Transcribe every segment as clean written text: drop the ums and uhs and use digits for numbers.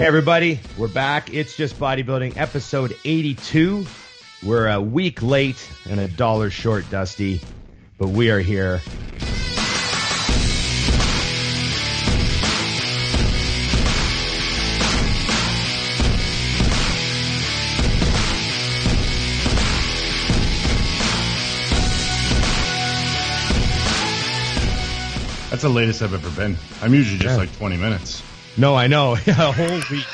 Hey everybody, we're back. It's Just Bodybuilding, episode 82. We're a week late and $1 short, Dusty, but we are here. That's the latest I've ever been. I'm usually just like 20 minutes. No, I know. A whole week.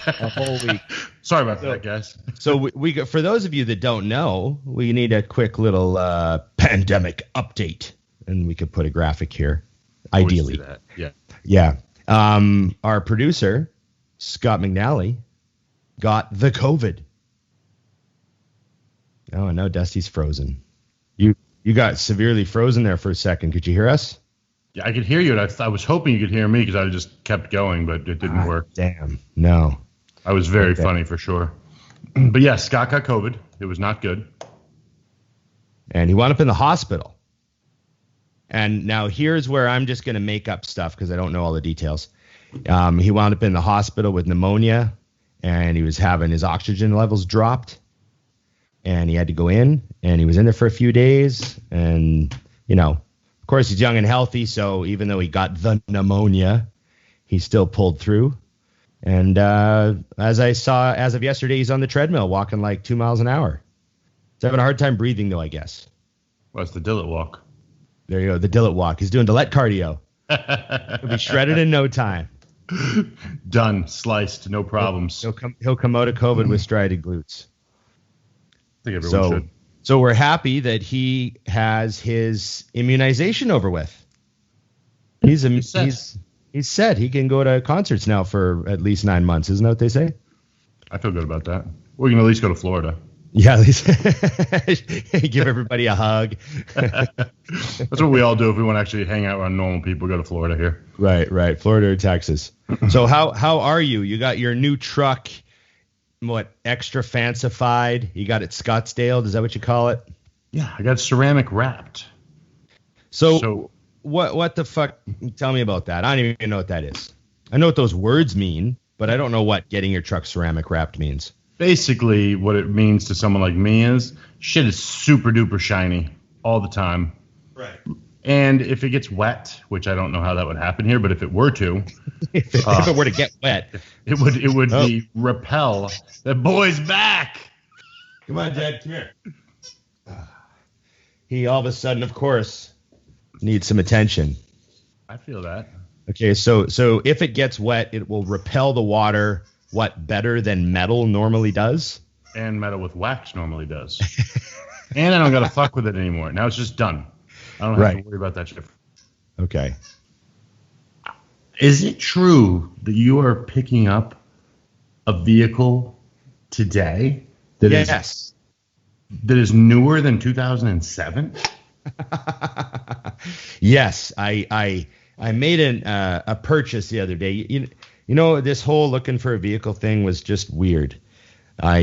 A whole week. Sorry about that, guys. So we for those of you that don't know, we need a quick little pandemic update, and we could put a graphic here. Ideally, do that. Yeah. Yeah. Our producer, Scott McNally, got the COVID. Oh no, Dusty's frozen. You got severely frozen there for a second. Could you hear us? Yeah, I could hear you. And I was hoping you could hear me because I just kept going, but it didn't work. Damn. No. I was very funny for sure. But yeah, Scott got COVID. It was not good. And he wound up in the hospital. And now here's where I'm just going to make up stuff because I don't know all the details. He wound up in the hospital with pneumonia, and he was having his oxygen levels dropped. And he had to go in, and he was in there for a few days. And, you know, of course, he's young and healthy, so even though he got the pneumonia, he still pulled through. And as I saw, as of yesterday, he's on the treadmill walking like 2 miles an hour. He's having a hard time breathing, though, I guess. Well, it's the Dillet walk. There you go, the Dillet walk. He's doing Dillet cardio. He'll be shredded in no time. Done, sliced, no problems. He'll come out of COVID with striated glutes. I think everyone should. So we're happy that he has his immunization over with. He's said he can go to concerts now for at least 9 months. Isn't that what they say? I feel good about that. We can at least go to Florida. Yeah, at least give everybody a hug. That's what we all do if we want to actually hang out around normal people. Go to Florida here. Right. Florida or Texas. So how are you? You got your new truck. What, extra fancified? You got it Scottsdale? Is that what you call it? Yeah, I got ceramic wrapped. So what the fuck? Tell me about that. I don't even know what that is. I know what those words mean, but I don't know what getting your truck ceramic wrapped means. Basically, what it means to someone like me is shit is super duper shiny all the time. Right. And if it gets wet, which I don't know how that would happen here, but if it were to, if it were to get wet, it would be repel. The boy's back. Come on, Dad, come here. He all of a sudden, of course, needs some attention. I feel that. Okay, so if it gets wet, it will repel the water. What, better than metal normally does? And metal with wax normally does. And I don't got to fuck with it anymore. Now it's just done. I don't have to worry about that shit. Okay. Is it true that you are picking up a vehicle today that is newer than 2007? Yes, I made a purchase the other day. You know, this whole looking for a vehicle thing was just weird. I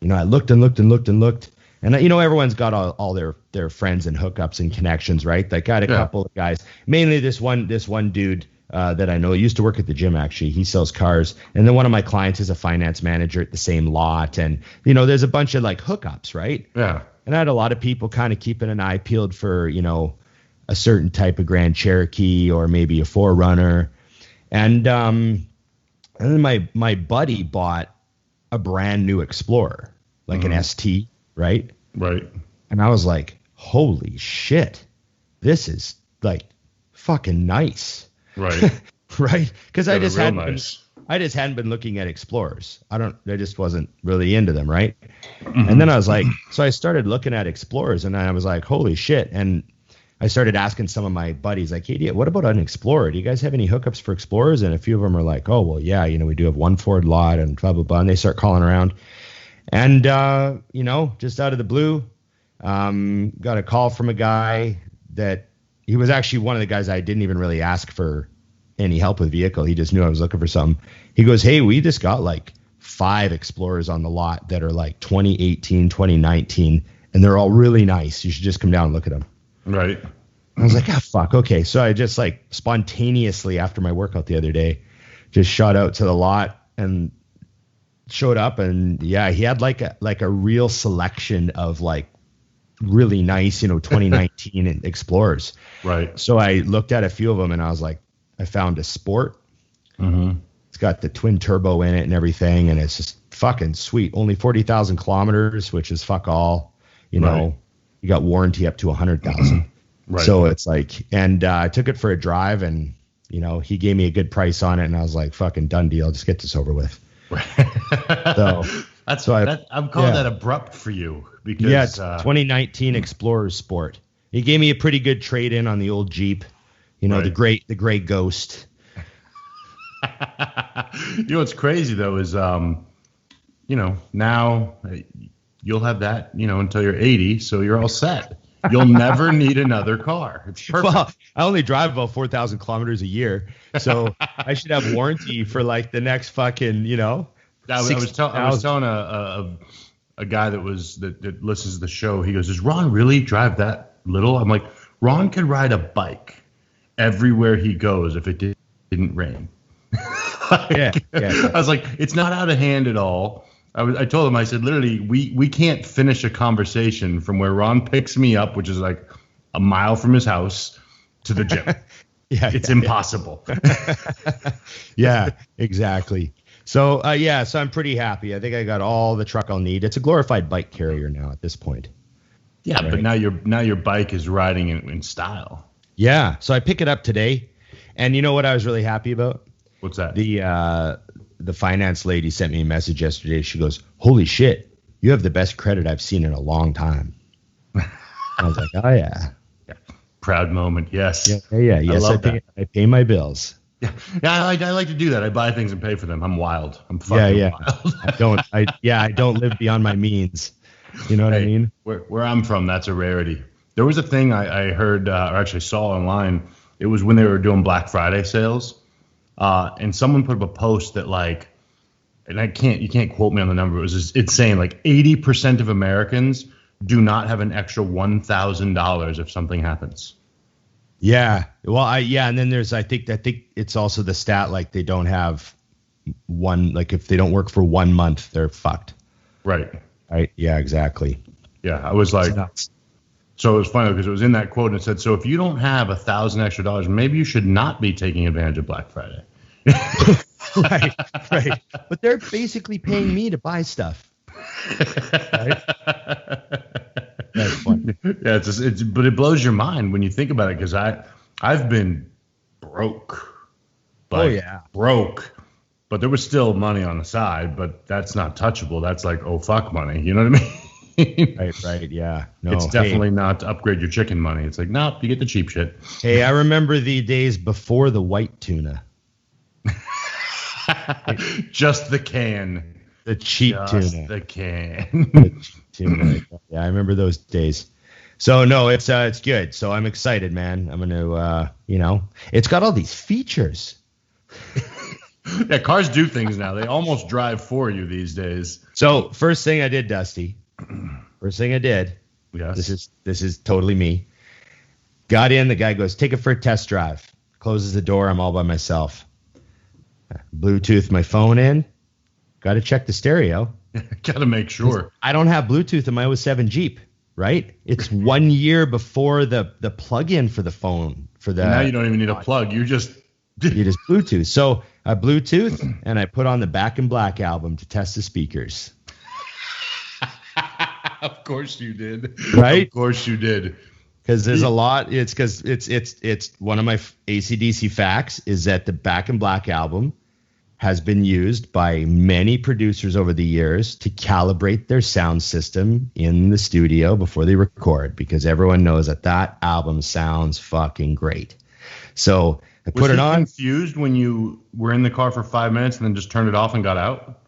looked and looked. And, you know, everyone's got all their friends and hookups and connections, right? I got a couple of guys, mainly this one dude that I know used to work at the gym, actually. He sells cars. And then one of my clients is a finance manager at the same lot. And, you know, there's a bunch of like hookups, right? Yeah. And I had a lot of people kind of keeping an eye peeled for, you know, a certain type of Grand Cherokee or maybe a 4Runner. And then my buddy bought a brand new Explorer, like an ST. Right. And I was like, holy shit, this is like fucking nice. Right. Right. Because I just hadn't been looking at Explorers. I just wasn't really into them. Right. Mm-hmm. And then I was like, so I started looking at Explorers and I was like, holy shit. And I started asking some of my buddies, like, hey, what about an Explorer? Do you guys have any hookups for Explorers? And a few of them are like, oh, well, yeah, you know, we do have one Ford lot and blah, blah, blah. And they start calling around. And, you know, just out of the blue, got a call from a guy that he was actually one of the guys I didn't even really ask for any help with vehicle. He just knew I was looking for something. He goes, hey, we just got like 5 Explorers on the lot that are like 2018, 2019, and they're all really nice. You should just come down and look at them. Right. I was like, fuck. Okay. So I just like spontaneously after my workout the other day just shot out to the lot and showed up, and yeah, he had like a real selection of like really nice, 2019 Explorers. Right. So I looked at a few of them and I was like, I found a Sport. Mm-hmm. It's got the twin turbo in it and everything, and it's just fucking sweet. Only 40,000 kilometers, which is fuck all. Right. You got warranty up to 100,000. Right. So it's like, and I took it for a drive, and he gave me a good price on it, and I was like, fucking done deal. Just get this over with. So I'm calling that abrupt for you because yeah, 2019 Explorer Sport. He gave me a pretty good trade in on the old Jeep. Right. the gray Ghost. What's crazy though is now you'll have that until you're 80, so you're all set. You'll never need another car. It's perfect. Well, I only drive about 4,000 kilometers a year, so I should have warranty for like the next fucking I was telling a guy that listens to the show. He goes, "Does Ron really drive that little?" I'm like, Ron could ride a bike everywhere he goes if it didn't rain. Yeah. I was like, it's not out of hand at all. I told him, I said, literally, we can't finish a conversation from where Ron picks me up, which is like a mile from his house, to the gym. It's impossible. Yeah, exactly. So, so I'm pretty happy. I think I got all the truck I'll need. It's a glorified bike carrier now at this point. Yeah, right? But now your bike is riding in style. Yeah, so I pick it up today, and you know what I was really happy about? What's that? The finance lady sent me a message yesterday. She goes, "Holy shit, you have the best credit I've seen in a long time." I was like, "Oh yeah." Proud moment. Yes. Yeah. Yes, I pay my bills. Yeah. I like to do that. I buy things and pay for them. I'm wild. I'm fucking wild. I don't live beyond my means. You know what I mean? Where I'm from, that's a rarity. There was a thing I heard, or actually saw online. It was when they were doing Black Friday sales. And someone put up a post that and you can't quote me on the number. It's saying like 80% of Americans do not have an extra $1,000 if something happens. Yeah. Well, and then there's, I think it's also the stat, like they don't have if they don't work for 1 month, they're fucked. Right. Right. Yeah, exactly. Yeah. I was like, so it was funny because it was in that quote and it said, so if you don't have $1,000 extra, maybe you should not be taking advantage of Black Friday. Right. But they're basically paying me to buy stuff. Right? That's funny. Yeah, but it blows your mind when you think about it because I've been broke. Broke. But there was still money on the side, but that's not touchable. That's like, oh, fuck money. You know what I mean? Right, yeah. No, it's definitely not to upgrade your chicken money. It's like, nope, you get the cheap shit. Hey, I remember the days before the white tuna. Just the can. The cheap tuna. Just the can. The cheap tuna. Yeah, I remember those days. So, no, it's good. So I'm excited, man. I'm going to, it's got all these features. Yeah, cars do things now. They almost drive for you these days. So first thing I did, Dusty. Yes. This is totally me. Got in. The guy goes, take it for a test drive. Closes the door. I'm all by myself. Bluetooth my phone in. Got to check the stereo. Got to make sure. I don't have Bluetooth in my 07 Jeep. Right? It's 1 year before the plug-in for the phone. Now you don't even need a plug. You just Bluetooth. So I Bluetooth and I put on the Back in Black album to test the speakers. Of course you did. Right? Of course you did. Because there's a lot. It's because it's one of my AC/DC facts is that the Back in Black album has been used by many producers over the years to calibrate their sound system in the studio before they record, because everyone knows that album sounds fucking great. So I put it on. Confused when you were in the car for 5 minutes and then just turned it off and got out?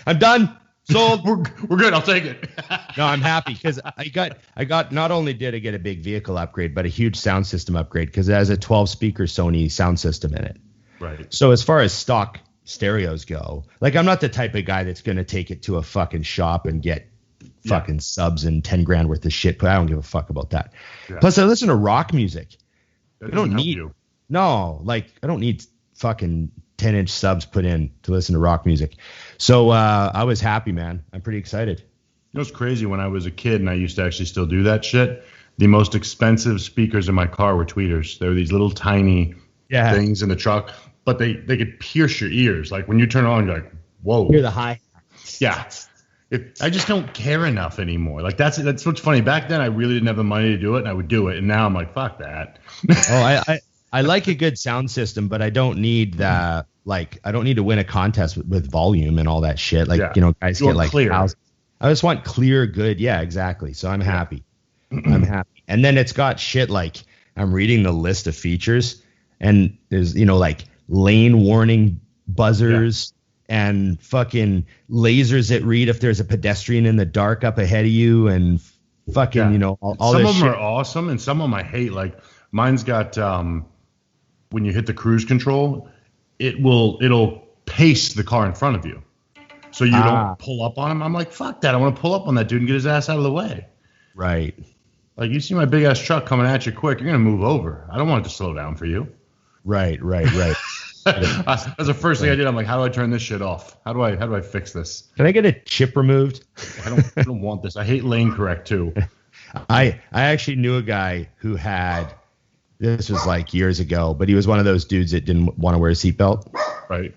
I'm done. Sold. We're good. I'll take it. No, I'm happy because I got not only did I get a big vehicle upgrade, but a huge sound system upgrade because it has a 12 speaker Sony sound system in it. Right. So as far as stock stereos go, like I'm not the type of guy that's going to take it to a fucking shop and get fucking subs and 10 grand worth of shit. But I don't give a fuck about that. Yeah. Plus I listen to rock music. I don't need I don't need fucking 10-inch subs put in to listen to rock music. So I was happy, man. I'm pretty excited. It was crazy when I was a kid and I used to actually still do that shit. The most expensive speakers in my car were tweeters. They were these little tiny things in the truck, but they could pierce your ears. Like when you turn on, you're like, whoa. Hear the high. Yeah. I just don't care enough anymore. Like that's what's funny. Back then, I really didn't have the money to do it, and I would do it. And now I'm like, fuck that. I like a good sound system, but I don't need that. Like, I don't need to win a contest with volume and all that shit. Like, guys get like clear. I just want clear, good. Yeah, exactly. So I'm happy. I'm happy. And then it's got shit like I'm reading the list of features, and there's like lane warning buzzers. Yeah. And fucking lasers that read if there's a pedestrian in the dark up ahead of you, and fucking all some this of them shit. Are awesome, and some of them I hate. Like mine's got when you hit the cruise control, it'll pace the car in front of you, so you don't pull up on him. I'm like, fuck that! I want to pull up on that dude and get his ass out of the way. Right. Like you see my big ass truck coming at you quick, you're gonna move over. I don't want it to slow down for you. Right. That's the first thing I did. I'm like, how do I turn this shit off? How do I fix this? Can I get a chip removed? I don't want this. I hate lane correct too. I actually knew a guy who had, this was like years ago, but he was one of those dudes that didn't want to wear a seatbelt. Right.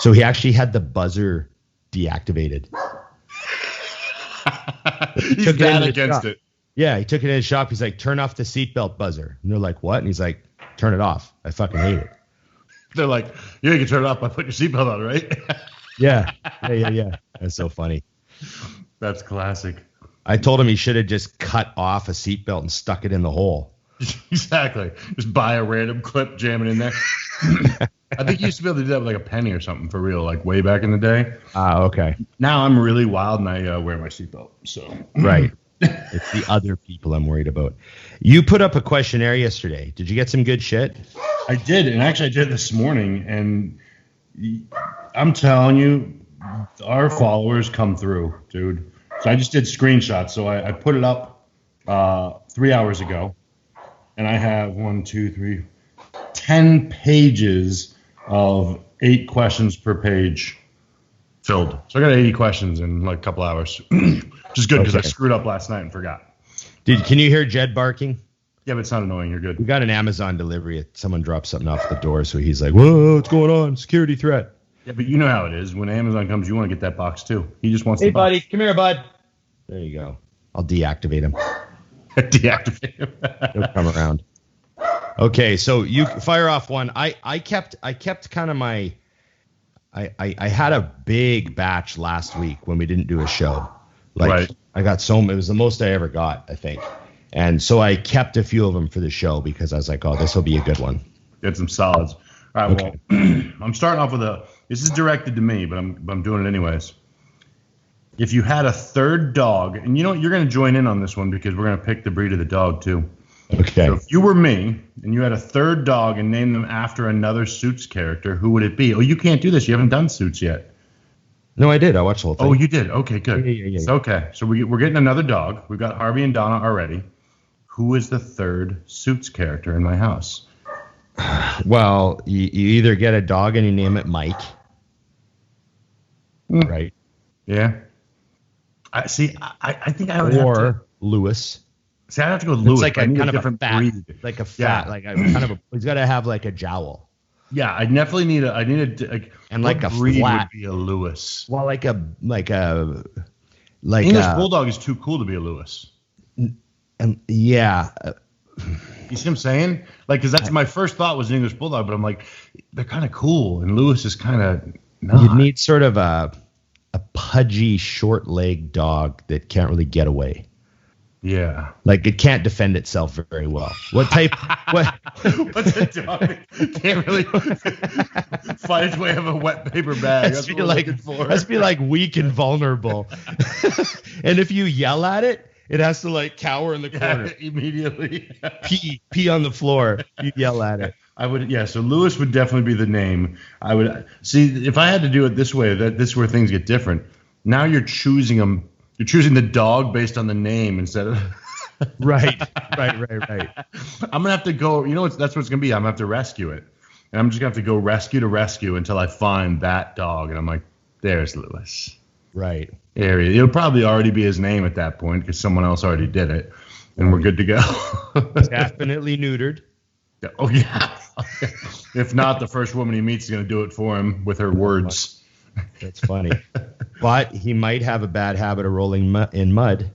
So he actually had the buzzer deactivated. He's bad against it. Yeah, he took it in his shop. He's like, turn off the seatbelt buzzer. And they're like, what? And he's like, turn it off. I fucking hate it. They're like, yeah, you can turn it off by putting your seatbelt on, right? Yeah. That's so funny. That's classic. I told him he should have just cut off a seatbelt and stuck it in the hole. Exactly. Just buy a random clip, jam it in there. I think you used to be able to do that with like a penny or something for real, like way back in the day. Okay. Now I'm really wild and I wear my seatbelt. So right. It's the other people I'm worried about. You put up a questionnaire yesterday. Did you get some good shit? I did, and actually I did this morning, and I'm telling you, our followers come through, dude. So I just did screenshots. So I put it up 3 hours ago, and I have 10 pages of 8 questions per page filled. So I got 80 questions in like a couple hours, which is good because I screwed up last night and forgot. Can you hear Jed barking? Yeah, but it's not annoying. You're good. We got an Amazon delivery. Someone dropped something off the door, so he's like, whoa, what's going on? Security threat. Yeah, but you know how it is. When Amazon comes, you want to get that box too. He just wants the box. Hey, buddy, come here, bud. There you go. I'll deactivate him. Deactivate him. He'll come around. Okay, so you fire off one. I kept kind of my I had a big batch last week when we didn't do a show. Like right. I got it was the most I ever got, I think. And so I kept a few of them for the show because I was like, oh, this will be a good one. Get some solids. All right, okay. Well, I'm starting off with this is directed to me, but I'm doing it anyways. If you had a third dog, and you know what, you're going to join in on this one because we're going to pick the breed of the dog too. Okay. So if you were me and you had a third dog and named them after another Suits character, who would it be? Oh, you can't do this. You haven't done Suits yet. No, I did. I watched the whole thing. Oh, you did? Okay, good. Yeah. Okay, so we're getting another dog. We've got Harvey and Donna already. Who is the third Suits character in my house? Well, you either get a dog and you name it Mike. Right? Yeah. I think I would or have to. Lewis. See, I have to go with Lewis. It's like a kind of different a fat, breed. like a fat, like a kind of a. He's got to have like a jowl. Yeah, I definitely need a. And like a breed flat. would be a Lewis. Well, like English Bulldog is too cool to be a Lewis. And yeah. You see what I'm saying? Like, because that's my first thought was an English Bulldog, but I'm like, they're kind of cool, and Lewis is kind of not. You need sort of a pudgy, short-legged dog that can't really get away. Yeah. Like it can't defend itself very well. What type? What's a dog that can't really find its way out of a wet paper bag? That's what we're looking for. Must be like weak and vulnerable. And if you yell at it, it has to like cower in the corner. Immediately. Pee on the floor. You yell at it. So Lewis would definitely be the name. I would see if I had to do it this way, this is where things get different. Now you're choosing them. You're choosing the dog based on the name instead of Right. I'm gonna have to go. You know that's what it's gonna be. I'm gonna have to rescue it, and I'm just gonna have to go rescue to rescue until I find that dog. And I'm like, there's Lewis. Right. Area. It'll probably already be his name at that point because someone else already did it, and we're good to go. Definitely neutered. Oh yeah. If not, the first woman he meets is gonna do it for him with her words. That's funny. But he might have a bad habit of rolling in mud.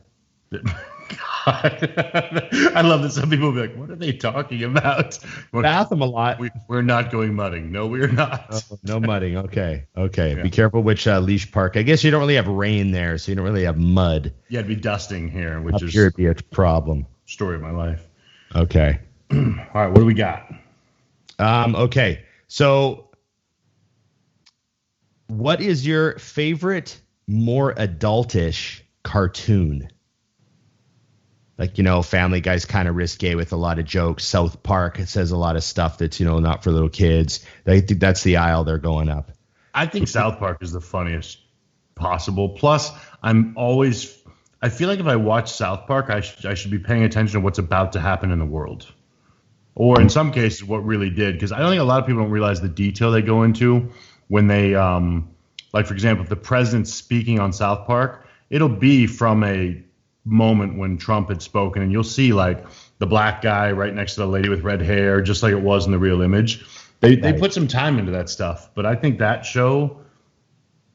I love that some people will be like, what are they talking about? Bath him a lot. We're not going mudding. No, we're not. Oh, no mudding. Okay. Yeah. Be careful which leash park. I guess you don't really have rain there, so you don't really have mud. Yeah, it'd be dusting here, which is here it'd be a problem. Story of my life. Okay. All right, what do we got? Okay. So what is your favorite, more adultish cartoon? Like, Family Guy's kind of risque with a lot of jokes. South Park, it says a lot of stuff that's, not for little kids. I think that's the aisle they're going up. I think South Park is the funniest possible. Plus, I feel like if I watch South Park, I should be paying attention to what's about to happen in the world. Or in some cases, what really did. Because I don't think a lot of people don't realize the detail they go into when they, like, for example, if the president's speaking on South Park, it'll be from a moment when Trump had spoken, and you'll see like the black guy right next to the lady with red hair, just like it was in the real image. They put some time into that stuff, but I think that show,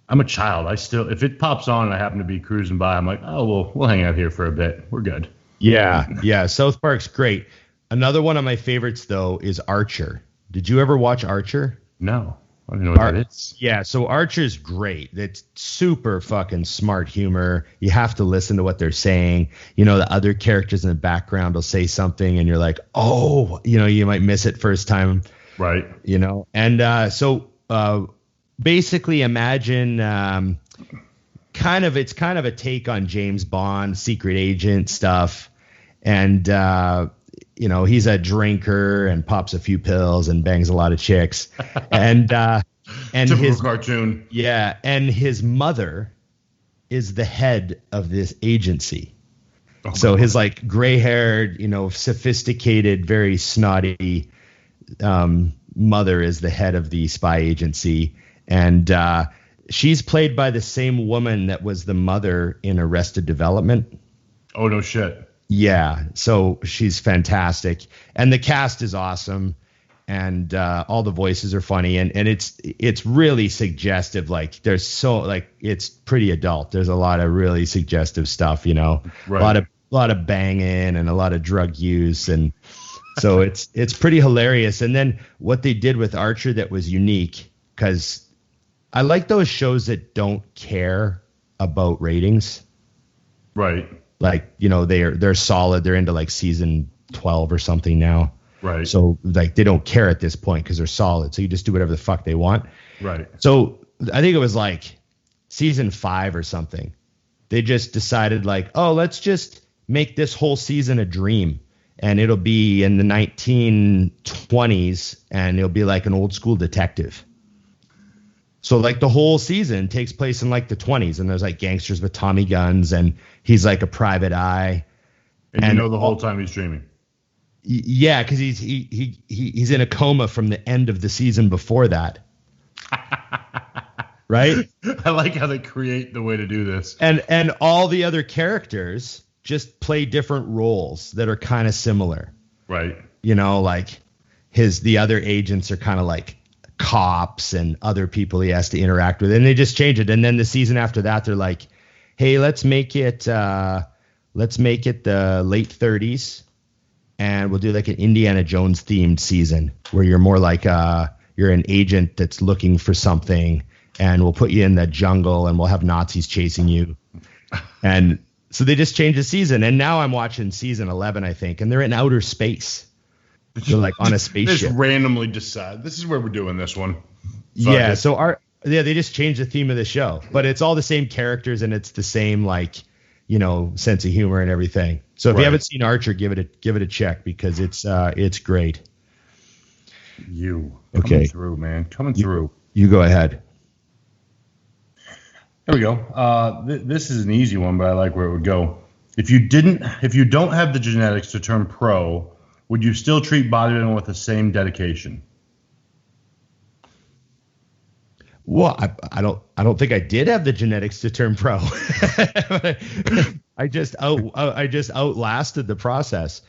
I'm a child. If it pops on and I happen to be cruising by, I'm like, oh, well, we'll hang out here for a bit. We're good. Yeah. South Park's great. Another one of my favorites though is Archer. Did you ever watch Archer? No. I don't know what that is. Yeah, so Archer's great. It's super fucking smart humor. You have to listen to what they're saying. The other characters in the background will say something, and you're like, oh, you might miss it first time. Right. And so basically imagine it's kind of a take on James Bond, secret agent stuff. And, he's a drinker and pops a few pills and bangs a lot of chicks. And his cartoon. Yeah. And his mother is the head of this agency. Oh, so his like gray haired, sophisticated, very snotty mother is the head of the spy agency. And she's played by the same woman that was the mother in Arrested Development. Oh, no shit. Yeah, so she's fantastic, and the cast is awesome, and all the voices are funny, and it's really suggestive. Like it's pretty adult. There's a lot of really suggestive stuff, right. a lot of banging and a lot of drug use, and so it's pretty hilarious. And then what they did with Archer that was unique, because I like those shows that don't care about ratings, right? Like, they're solid. They're into like season 12 or something now. Right. So like they don't care at this point because they're solid. So you just do whatever the fuck they want. Right. So I think it was like season 5 or something. They just decided like, oh, let's just make this whole season a dream. And it'll be in the 1920s and it'll be like an old school detective. So like the whole season takes place in like the 20s, and there's like gangsters with Tommy guns, and he's like a private eye. And the whole time he's dreaming. Yeah, because he's in a coma from the end of the season before that. Right? I like how they create the way to do this. And all the other characters just play different roles that are kind of similar. Right. Like the other agents are kind of like cops and other people he has to interact with, and they just change it. And then the season after that, they're like, hey, let's make it the late 30s, and we'll do like an Indiana Jones themed season where you're more like you're an agent that's looking for something, and we'll put you in the jungle and we'll have Nazis chasing you. And so they just changed the season, and now I'm watching season 11, I think, and they're in outer space. They're like on a spaceship. Just randomly decide this is where we're doing this one. Yeah. So they just changed the theme of the show, but it's all the same characters and it's the same like, sense of humor and everything. So if you haven't seen Archer, give it a check because it's great. Coming through, man, coming through. You go ahead. There we go. This is an easy one, but I like where it would go. If you don't have the genetics to turn pro, would you still treat bodybuilding with the same dedication? Well, I don't think I did have the genetics to turn pro. I just outlasted the process.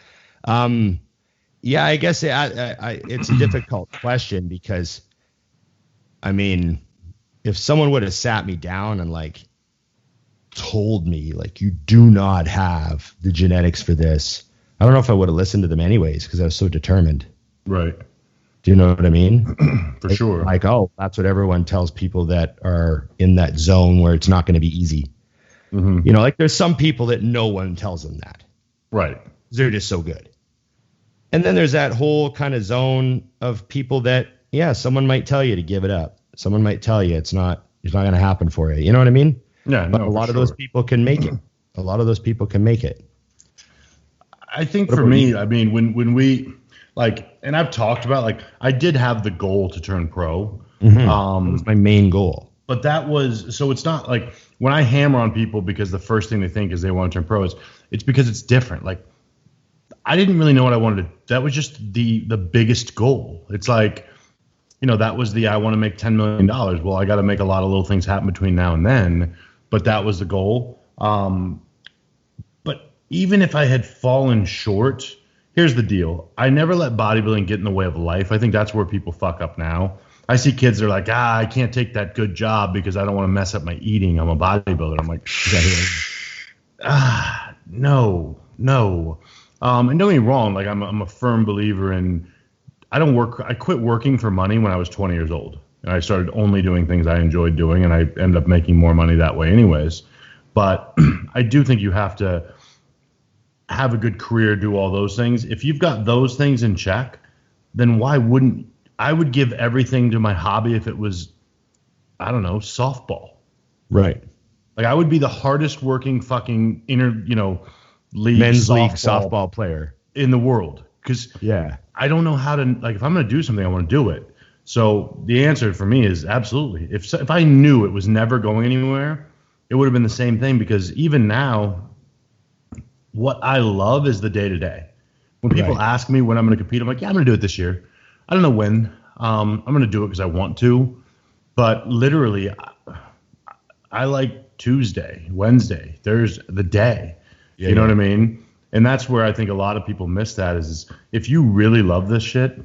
Yeah, I guess it's a difficult question because, I mean, if someone would have sat me down and like told me like you do not have the genetics for this, I don't know if I would have listened to them anyways because I was so determined. Right. Do you know what I mean? For sure. Like, oh, that's what everyone tells people that are in that zone where it's not going to be easy. Mm-hmm. You know, like there's some people that no one tells them that. Right. They're just so good. And then there's that whole kind of zone of people that, yeah, someone might tell you to give it up. Someone might tell you it's not going to happen for you. You know what I mean? Yeah. But a lot of those people can make it. A lot of those people can make it. I think for me, I mean, when we like, and I've talked about like, I did have the goal to turn pro. Mm-hmm. That was my main goal. But that was, so it's not like when I hammer on people because the first thing they think is they want to turn pro, it's because it's different. Like I didn't really know what I wanted to, that was just the biggest goal. It's like, you know, that was I want to make $10 million. Well, I got to make a lot of little things happen between now and then, but that was the goal. But even if I had fallen short, here's the deal. I never let bodybuilding get in the way of life. I think that's where people fuck up now. I see kids that are like, I can't take that good job because I don't want to mess up my eating. I'm a bodybuilder. I'm like, no. And don't get me wrong. Like I'm a firm believer in, I quit working for money when I was 20 years old. And I started only doing things I enjoyed doing. And I ended up making more money that way anyways. But I do think you have to have a good career, do all those things. If you've got those things in check, then why wouldn't I would give everything to my hobby if it was, I don't know, softball. Right. Like I would be the hardest working fucking league men's league softball player in the world. Cause yeah, I don't know how to, like, if I'm going to do something, I want to do it. So the answer for me is absolutely. If I knew it was never going anywhere, it would have been the same thing, because even now, what I love is the day to day. When people ask me when I'm going to compete, I'm like, yeah, I'm going to do it this year. I don't know when. I'm going to do it because I want to. But literally, I like Tuesday, Wednesday, Thursday, the day. Yeah, you know what I mean? And that's where I think a lot of people miss that is if you really love this shit,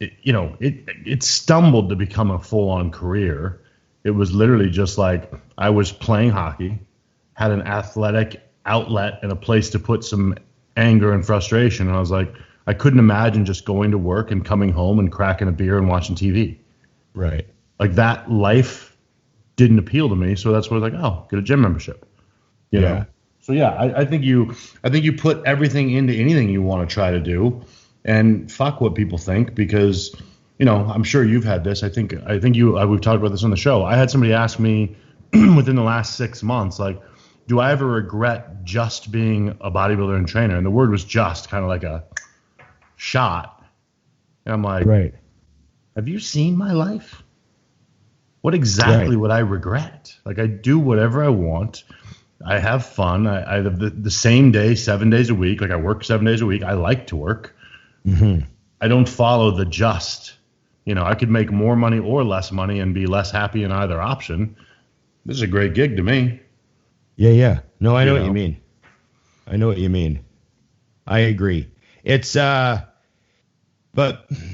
it stumbled to become a full-on career. It was literally just like I was playing hockey, had an athletic outlet and a place to put some anger and frustration. And I was like, I couldn't imagine just going to work and coming home and cracking a beer and watching TV. Right. Like that life didn't appeal to me. So that's where I was like, oh, get a gym membership. You know? So yeah, I think you put everything into anything you want to try to do, and fuck what people think, because, I'm sure you've had this. I think we've talked about this on the show. I had somebody ask me within the last 6 months, like, do I ever regret just being a bodybuilder and trainer? And the word was just, kind of like a shot. And I'm like, right. Have you seen my life? What exactly would I regret? Like, I do whatever I want. I have fun. I have the same day, 7 days a week. Like, I work 7 days a week. I like to work. Mm-hmm. I don't follow the just. I could make more money or less money and be less happy in either option. This is a great gig to me. Yeah. No, I know what you mean. I know what you mean. I agree. It's, but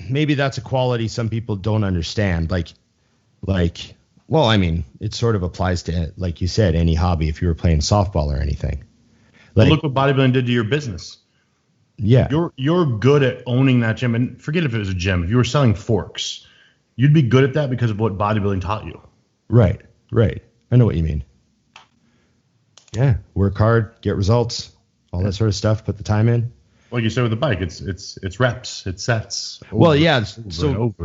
maybe that's a quality some people don't understand. Well, I mean, it sort of applies to, like you said, any hobby if you were playing softball or anything. Look what bodybuilding did to your business. Yeah. You're good at owning that gym. And forget if it was a gym. If you were selling forks, you'd be good at that because of what bodybuilding taught you. Right. I know what you mean. Yeah. Work hard, get results, all that sort of stuff. Put the time in. Like you said with the bike, it's reps, it's sets. Well, yeah. So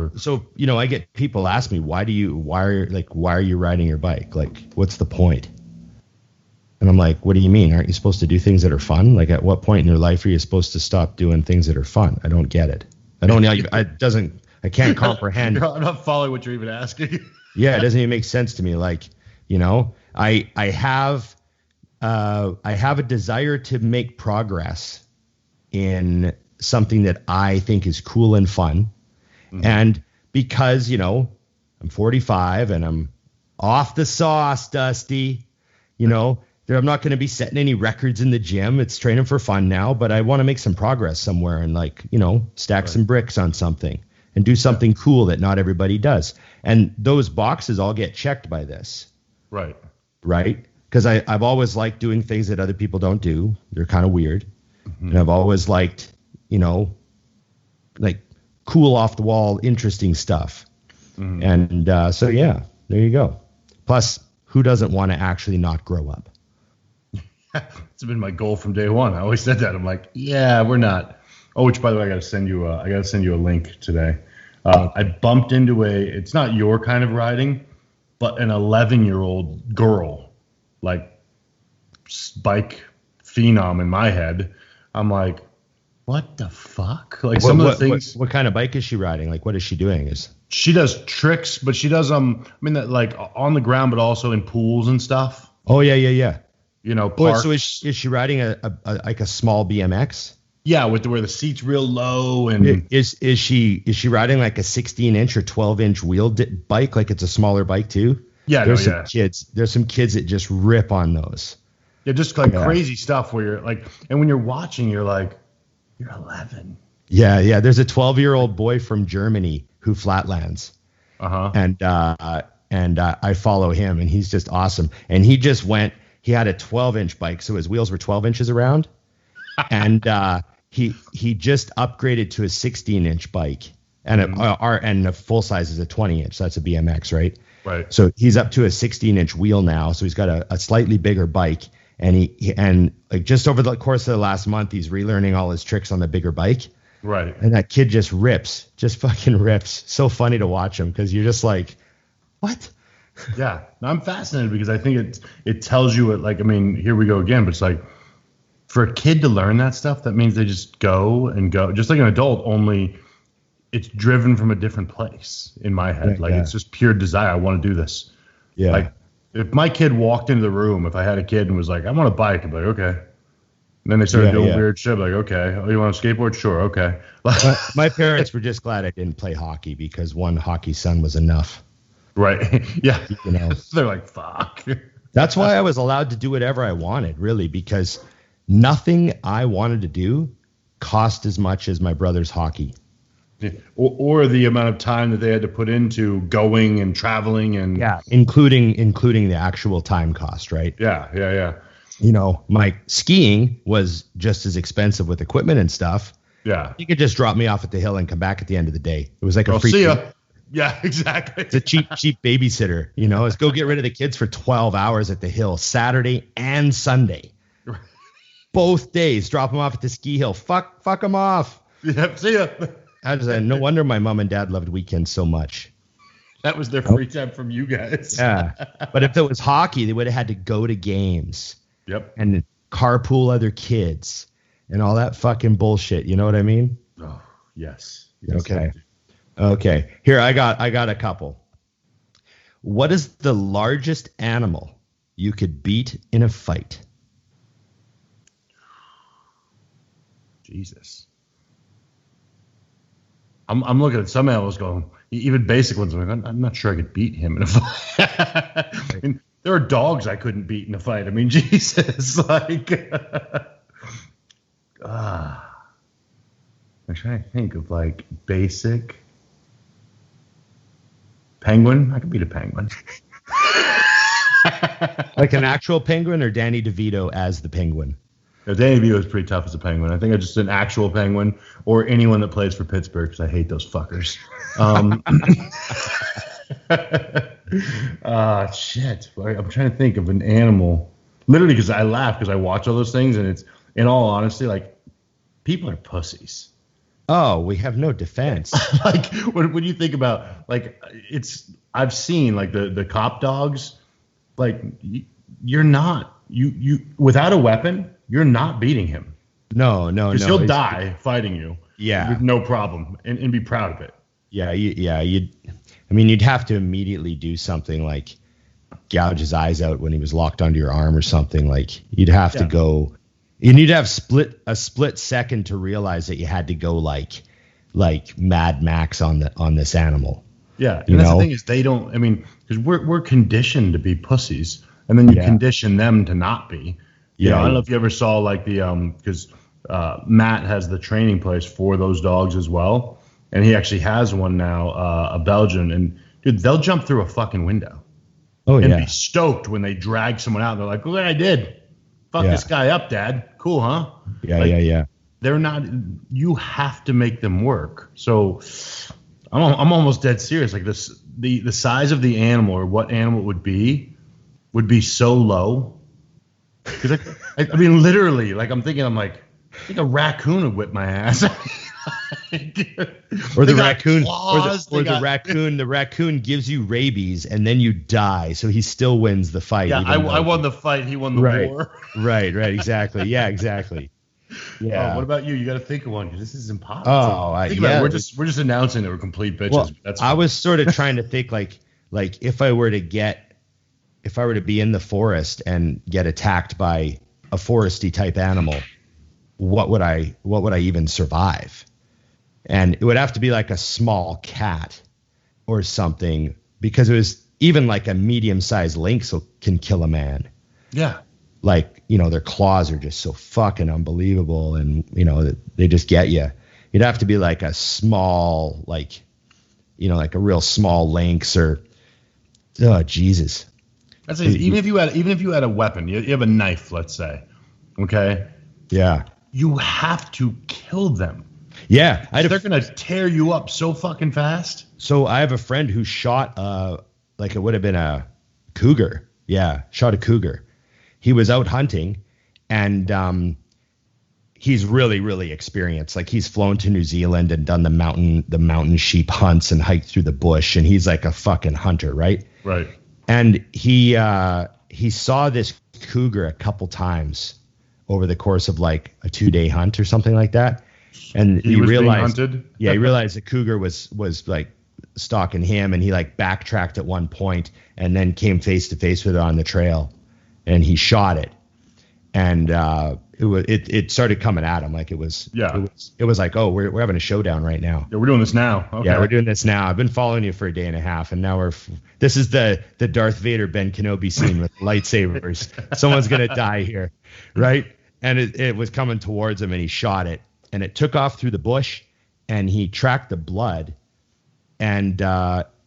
I get people ask me, why are you riding your bike? Like, what's the point? And I'm like, what do you mean? Aren't you supposed to do things that are fun? Like, at what point in your life are you supposed to stop doing things that are fun? I don't get it. I can't comprehend. I'm not following what you're even asking. Yeah. It doesn't even make sense to me. Like, I have a desire to make progress in something that I think is cool and fun. Mm-hmm. And because, I'm 45 and I'm off the sauce, Dusty. You know, I'm not going to be setting any records in the gym. It's training for fun now, but I want to make some progress somewhere and like, you know, stack some bricks on something and do something cool that not everybody does. And those boxes all get checked by this. Right. Right. Because I've always liked doing things that other people don't do. They're kind of weird. Mm-hmm. And I've always liked, you know, like cool off the wall, interesting stuff. Mm-hmm. And so, yeah, there you go. Plus, who doesn't want to actually not grow up? It's been my goal from day one. I always said that. I'm like, yeah, we're not. Oh, which by the way, I got to send you a link today. I bumped into it's not your kind of riding, but an 11-year-old girl, like bike phenom in my head. I'm like, what the fuck? Like some of the things. What kind of bike is she riding? Like, what is she doing? She does tricks, but she does that like on the ground, but also in pools and stuff. Oh yeah. You know, so is she riding a like a small BMX? Yeah, where the seat's real low and is she riding like a 16-inch or 12-inch wheel bike? Like it's a smaller bike too? Yeah, there's some kids that just rip on those. Yeah, just like crazy stuff where you're like, and when you're watching, you're like, you're 11. Yeah. There's a 12-year-old boy from Germany who flatlands. And I follow him, and he's just awesome. And he had a 12-inch bike, so his wheels were 12 inches around, and he just upgraded to a 16-inch bike, and the full size is a 20-inch. So that's a BMX, right? Right. So he's up to a 16-inch wheel now. So he's got a slightly bigger bike, and like just over the course of the last month, he's relearning all his tricks on the bigger bike. Right. And that kid just fucking rips. So funny to watch him because you're just like, what? Yeah. No, I'm fascinated because I think it tells you here we go again, but it's like for a kid to learn that stuff, that means they just go just like an adult, only it's driven from a different place in my head. It's just pure desire. I want to do this. Yeah. Like if my kid walked into the room, if I had a kid and was like, I want a bike, I'd be like, okay. And then they started doing weird shit. Like, okay, oh, you want a skateboard? Sure, okay. My parents were just glad I didn't play hockey because one hockey son was enough. Right. Yeah. You know, they're like, fuck. That's why I was allowed to do whatever I wanted, really, because nothing I wanted to do cost as much as my brother's hockey. Yeah. Or the amount of time that they had to put into going and traveling and including the actual time cost, right? Yeah. You know, my skiing was just as expensive with equipment and stuff. Yeah. You could just drop me off at the hill and come back at the end of the day. It was like a free. See ya. Yeah, exactly. It's a cheap babysitter. You know, let's go get rid of the kids for 12 hours at the hill, Saturday and Sunday. Both days, drop them off at the ski hill. Fuck them off. Yep, see ya. No wonder my mom and dad loved weekends so much. That was their free time from you guys. Yeah. But if it was hockey, they would have had to go to games. Yep. And carpool other kids and all that fucking bullshit. You know what I mean? Oh, yes. Okay. Here, I got a couple. What is the largest animal you could beat in a fight? Jesus. I'm looking at some animals going, even basic ones. I'm not sure I could beat him in a fight. I mean, there are dogs I couldn't beat in a fight. I mean, Jesus, like, I'm trying to think of like basic penguin. I could beat a penguin. Like an actual penguin or Danny DeVito as the penguin? Yeah, Danny DeVito is pretty tough as a penguin. I think I'm just an actual penguin or anyone that plays for Pittsburgh because I hate those fuckers. Shit. I'm trying to think of an animal. Literally, because I laugh because I watch all those things, and it's, in all honesty, like, people are pussies. Oh, we have no defense. Like, when you think about, like, I've seen, like, the cop dogs, like, you're not, you without a weapon, you're not beating him. No. Because he'll die fighting you. Yeah. With no problem, and be proud of it. Yeah, you'd have to immediately do something like gouge his eyes out when he was locked onto your arm or something. Like, you'd have to go. You need to have a split second to realize that you had to go like Mad Max on this animal. Yeah, and that's the thing is they don't. I mean, because we're conditioned to be pussies, and then you condition them to not be. You know, I don't know if you ever saw like the because Matt has the training place for those dogs as well, and he actually has one now, a Belgian, and dude, they'll jump through a fucking window. Oh and be stoked when they drag someone out. They're like, look what I did. Fuck this guy up, Dad. Cool, huh? Yeah. They're not. You have to make them work. So I'm almost dead serious. Like this, the size of the animal or what animal it would be so low. Because I mean, literally, like I'm like, I think a raccoon would whip my ass. Or the raccoon, claws, the raccoon gives you rabies and then you die, so he still wins the fight. Yeah, I won the fight. He won the war. Right, exactly. Yeah, exactly. Yeah. What about you? You got to think of one because this is impossible. We're just announcing that we're complete bitches. Well, I was sort of trying to think like if I were to be in the forest and get attacked by a foresty type animal, what would I even survive? And it would have to be like a small cat or something, because it was even like a medium-sized lynx can kill a man. Yeah. Like, their claws are just so fucking unbelievable, and, they just get you. You'd have to be like a small, like a real small lynx or, oh, Jesus. That's even if you had a weapon, you have a knife, let's say, okay? Yeah. You have to kill them. Yeah, they're gonna tear you up so fucking fast. So I have a friend who shot like it would have been a cougar. Yeah, shot a cougar. He was out hunting, and he's really, really experienced. Like he's flown to New Zealand and done the mountain sheep hunts and hiked through the bush, and he's like a fucking hunter, right? Right. And he saw this cougar a couple times over the course of like a 2-day hunt or something like that. And he realized, he realized the cougar was like stalking him, and he like backtracked at one point and then came face to face with it on the trail, and he shot it. And it started coming at him like it was like, oh, we're having a showdown right now. Yeah, we're doing this now. Okay. Yeah, we're doing this now. I've been following you for a day and a half, and now this is the Darth Vader Ben Kenobi scene with lightsabers. Someone's gonna die here, right? And it was coming towards him, and he shot it. And it took off through the bush, and he tracked the blood, and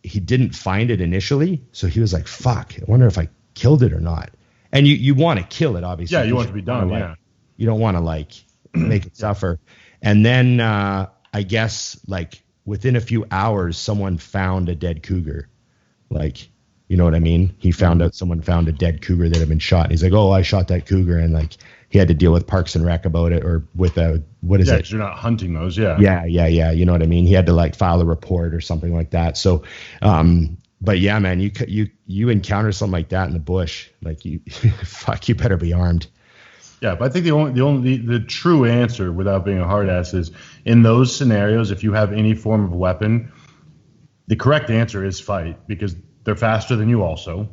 he didn't find it initially. So he was like, fuck, I wonder if I killed it or not. And you want to kill it, obviously. Yeah, you want it to be done, yeah. You don't want to like make it suffer. And then I guess like within a few hours, someone found a dead cougar. Like, you know what I mean? Someone found a dead cougar that had been shot. He's like, oh, I shot that cougar. And like, he had to deal with Parks and Rec about it, or with what is it? Yeah, because you're not hunting those, yeah. Yeah. You know what I mean? He had to like file a report or something like that. So, but yeah, man, you encounter something like that in the bush, like you better be armed. Yeah, but I think the true answer, without being a hard ass, is in those scenarios, if you have any form of weapon, the correct answer is fight, because they're faster than you also.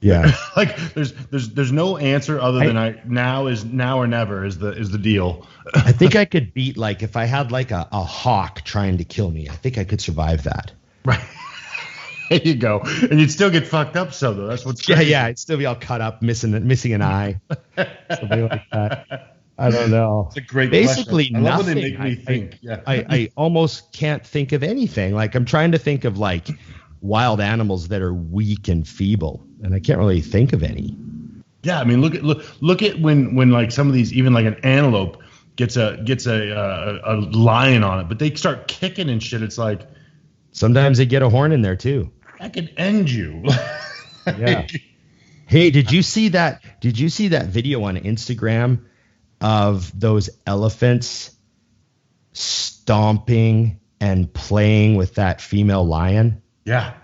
Yeah. Like there's no answer other than now or never is the deal. I think I could beat, like, if I had like a hawk trying to kill me, I think I could survive that. Right. There you go. And you'd still get fucked up, so though. That's what's crazy. Yeah, I'd still be all cut up, missing an eye. Something like that. I don't know. It's a great Basically question. I love nothing. when they make me think. Yeah. I almost can't think of anything. Like, I'm trying to think of like wild animals that are weak and feeble, and I can't really think of any. Yeah, I mean, look at when like some of these, even like an antelope gets a lion on it, but they start kicking and shit. It's like sometimes they get a horn in there too. That could end you. Yeah. Hey, did you see that video on Instagram of those elephants stomping and playing with that female lion? Yeah.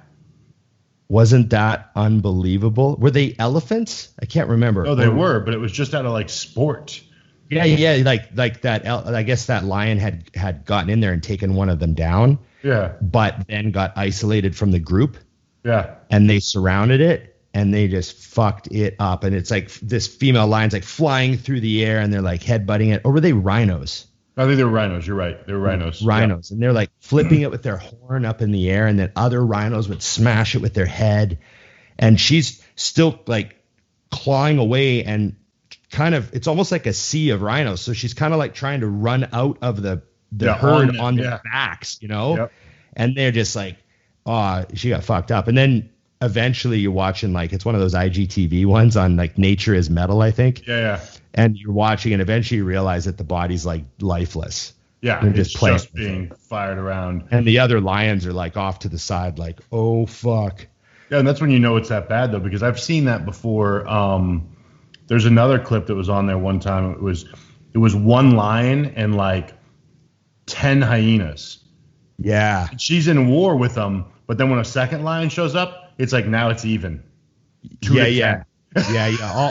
Wasn't that unbelievable? Were they elephants? I can't remember. No, they were, but it was just out of like sport. Yeah, like that. I guess that lion had gotten in there and taken one of them down. Yeah. But then got isolated from the group. Yeah. And they surrounded it, and they just fucked it up. And it's like this female lion's like flying through the air, and they're like headbutting it. Or were they rhinos? I think they were rhinos. You're right. They were rhinos. Rhinos. Yeah. And they're like flipping it with their horn up in the air, and then other rhinos would smash it with their head. And she's still like clawing away, and kind of, it's almost like a sea of rhinos. So she's kind of like trying to run out of the herd on their backs, you know? Yep. And they're just like, oh, she got fucked up. And then eventually you're watching, like, it's one of those IGTV ones on like Nature is Metal, I think. Yeah. And you're watching, and eventually you realize that the body's like lifeless. Yeah. They're just being fired around. And the other lions are like off to the side, like, oh, fuck. Yeah. And that's when you know it's that bad, though, because I've seen that before. There's another clip that was on there one time. It was one lion and like 10 hyenas. Yeah. She's in war with them, but then when a second lion shows up, it's like now it's even. Yeah.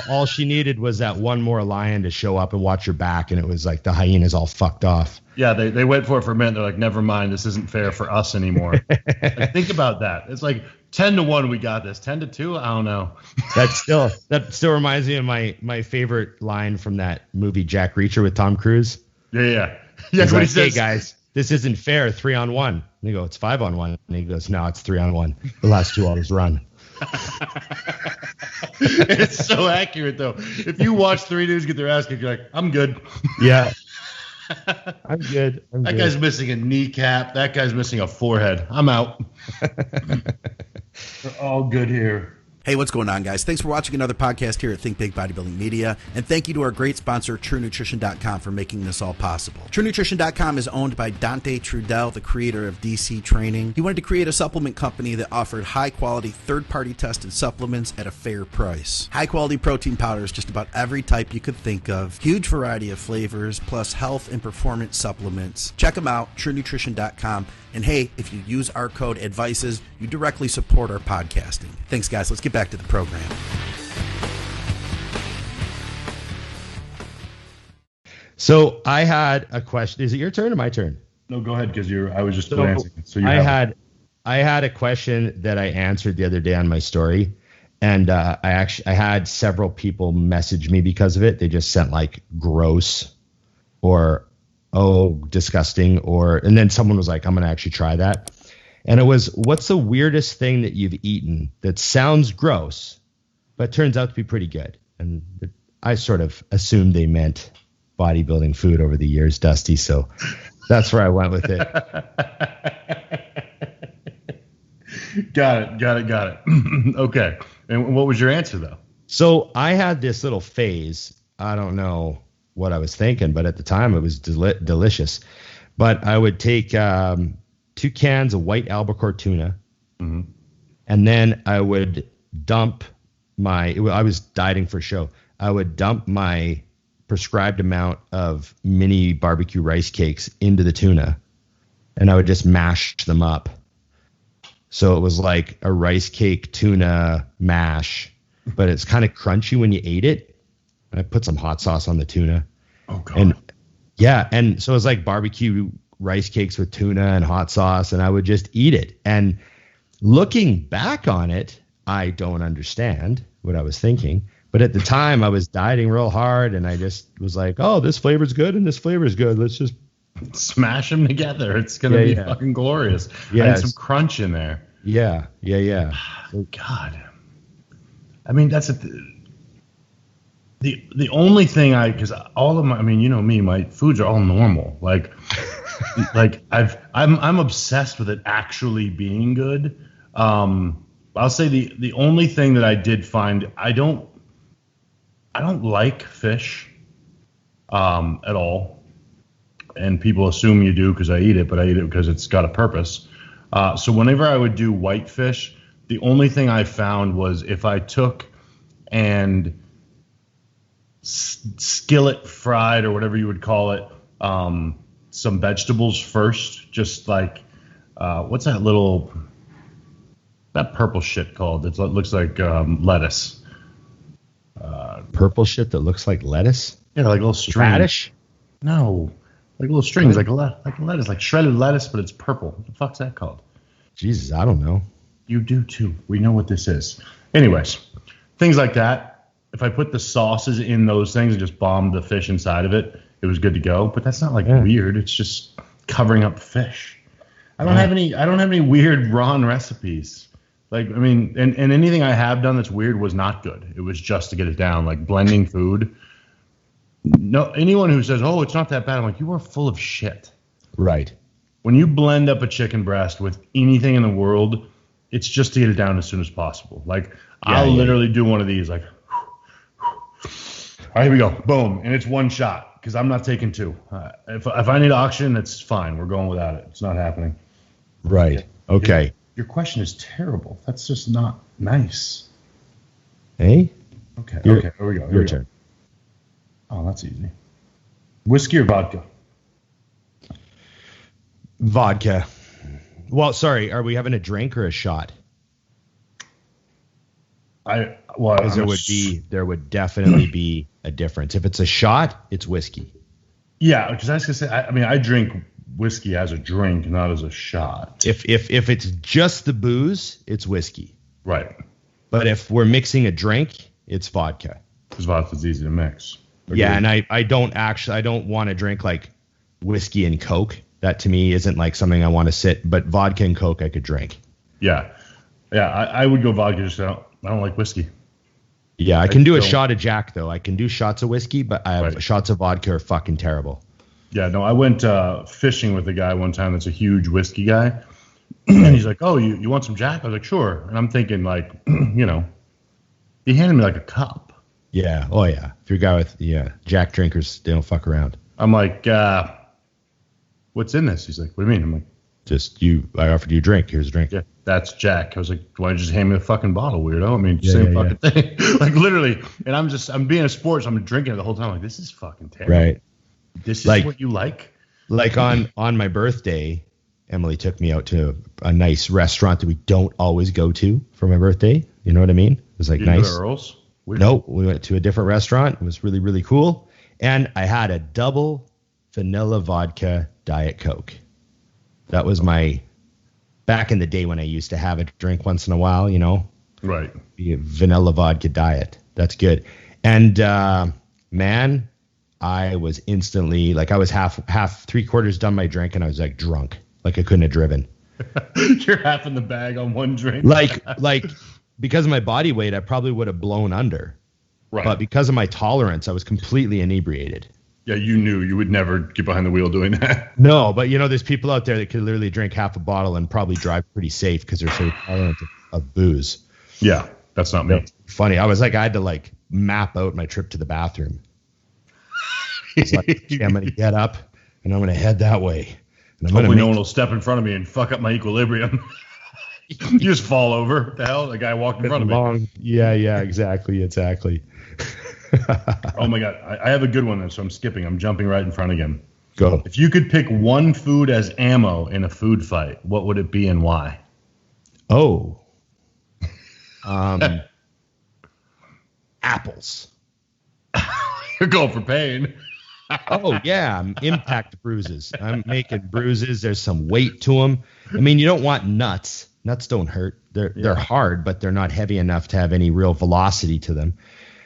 All she needed was that one more lion to show up and watch her back, and it was like the hyenas all fucked off. Yeah, they wait for it for a minute. They're like, never mind, this isn't fair for us anymore. Like, think about that. It's like 10-1, we got this. 10-2, I don't know. That still reminds me of my favorite line from that movie Jack Reacher with Tom Cruise. Yeah. He's like, hey guys, this isn't fair. 3-on-1. And they go, it's 5-on-1. And he goes, no, it's 3-on-1. The last two always run. It's so accurate though. If you watch three dudes get their ass kicked, you're like, I'm good. Yeah. I'm good. That guy's missing a kneecap. That guy's missing a forehead. I'm out. We're all good here. Hey, what's going on, guys? Thanks for watching another podcast here at Think Big Bodybuilding Media. And thank you to our great sponsor, TrueNutrition.com, for making this all possible. TrueNutrition.com is owned by Dante Trudell, the creator of DC Training. He wanted to create a supplement company that offered high-quality, third-party tested supplements at a fair price. High-quality protein powders, just about every type you could think of. Huge variety of flavors, plus health and performance supplements. Check them out, TrueNutrition.com. And hey, if you use our code ADVICES, you directly support our podcasting. Thanks, guys. Let's get back to the program. So I had a question. Is it your turn or my turn? No, go ahead, because I was just glancing. So I had a question that I answered the other day on my story, and I had several people message me because of it. They just sent like gross or disgusting, and then someone was like, I'm going to actually try that. And it was, what's the weirdest thing that you've eaten that sounds gross, but turns out to be pretty good? And I sort of assumed they meant bodybuilding food over the years, Dusty. So that's where I went with it. Got it. Okay. And what was your answer though? So I had this little phase. I don't know what I was thinking, but at the time it was delicious. But I would take 2 cans of white albacore tuna, and then I would dump I was dieting for show. I would dump my prescribed amount of mini barbecue rice cakes into the tuna, and I would just mash them up. So it was like a rice cake tuna mash, but it's kind of crunchy when you ate it. And I put some hot sauce on the tuna. Oh, God. And so it was like barbecue rice cakes with tuna and hot sauce, and I would just eat it. And looking back on it, I don't understand what I was thinking. But at the time, I was dieting real hard, and I just was like, oh, this flavor's good and this flavor's good. Let's just smash them together. It's going to be fucking glorious. Yeah. And some crunch in there. Yeah. Oh, God. I mean, that's the only thing because all of my, I mean, you know me, my foods are all normal. Like I'm obsessed with it actually being good. I'll say the only thing that I did find, I don't like fish at all. And people assume you do because I eat it, but I eat it because it's got a purpose. So whenever I would do whitefish, the only thing I found was if I took and skillet fried or whatever you would call it, some vegetables first, just like what's that purple shit called? It looks like lettuce. Purple shit that looks like lettuce? Yeah, like little strings. Radish? No, like little strings, like lettuce, like shredded lettuce, but it's purple. What the fuck's that called? Jesus, I don't know. You do too. We know what this is. Anyways, things like that. If I put the sauces in those things and just bomb the fish inside of it, it was good to go. But that's not like weird. It's just covering up fish. I don't have any weird raw recipes. Like, I mean, and anything I have done that's weird was not good. It was just to get it down, like blending food. No, anyone who says, "Oh, it's not that bad," I'm like, you are full of shit. Right. When you blend up a chicken breast with anything in the world, it's just to get it down as soon as possible. Like, I'll literally do one of these, like, all right, here we go, boom, and it's one shot because I'm not taking two. If I need oxygen, that's fine. We're going without it. It's not happening. Right. Okay. Your question is terrible. That's just not nice. Hey? Okay, here we go. Your turn. Oh, that's easy. Whiskey or vodka? Vodka. Well, sorry, are we having a drink or a shot? Because there would definitely be a difference. If it's a shot, it's whiskey. Yeah, because I was gonna say, I drink whiskey as a drink, not as a shot. If it's just the booze, it's whiskey. Right. But if we're mixing a drink, it's vodka. Because vodka's easy to mix. Agreed. Yeah, and I don't want to drink like whiskey and Coke. That to me isn't like something I want to sit. But vodka and Coke I could drink. Yeah. I would go vodka. Just I don't like whiskey. Yeah, I can do a shot of Jack though. I can do shots of whiskey, but shots of vodka are fucking terrible. Yeah, no, I went fishing with a guy one time that's a huge whiskey guy. And he's like, "Oh, you want some Jack?" I was like, "Sure." And I'm thinking like, he handed me like a cup. Yeah. Oh yeah. If you're a guy with Jack drinkers, they don't fuck around. I'm like, "What's in this?" He's like, "What do you mean?" I'm like, I offered you a drink. Here's a drink. Yeah, that's Jack. I was like, "Why don't you just hand me the fucking bottle, weirdo?" I mean, same fucking thing. Like literally. And I'm being a sport, so I'm drinking it the whole time. I'm like, this is fucking terrible. Right. This is like, what you like? Like on my birthday, Emily took me out to a nice restaurant that we don't always go to for my birthday. You know what I mean? It was like Did nice. You go to Earl's? Weird. No, we went to a different restaurant. It was really, really cool. And I had a double vanilla vodka Diet Coke. That was my back in the day when I used to have a drink once in a while, Right. Vanilla vodka diet. That's good. And man, I was instantly like I was half 3/4 done my drink and I was like drunk. Like I couldn't have driven. You're half in the bag on one drink. Like because of my body weight, I probably would have blown under. Right. But because of my tolerance, I was completely inebriated. Yeah, you knew you would never get behind the wheel doing that. No, but there's people out there that could literally drink half a bottle and probably drive pretty safe because they're so tolerant of booze. Yeah, that's not me. That's funny. I was like, I had to like map out my trip to the bathroom. It's like, okay, I'm going to get up and I'm going to head that way. And hopefully no one will step in front of me and fuck up my equilibrium. You just fall over. What the hell? The guy walked in front of me. Yeah, exactly. Oh my God. I have a good one then, so I'm skipping. I'm jumping right in front again. Go. If you could pick one food as ammo in a food fight, what would it be and why? Oh. Apples. You're going for pain. Oh, yeah. Impact bruises. I'm making bruises. There's some weight to them. I mean, you don't want nuts. Nuts don't hurt. They're hard, but they're not heavy enough to have any real velocity to them.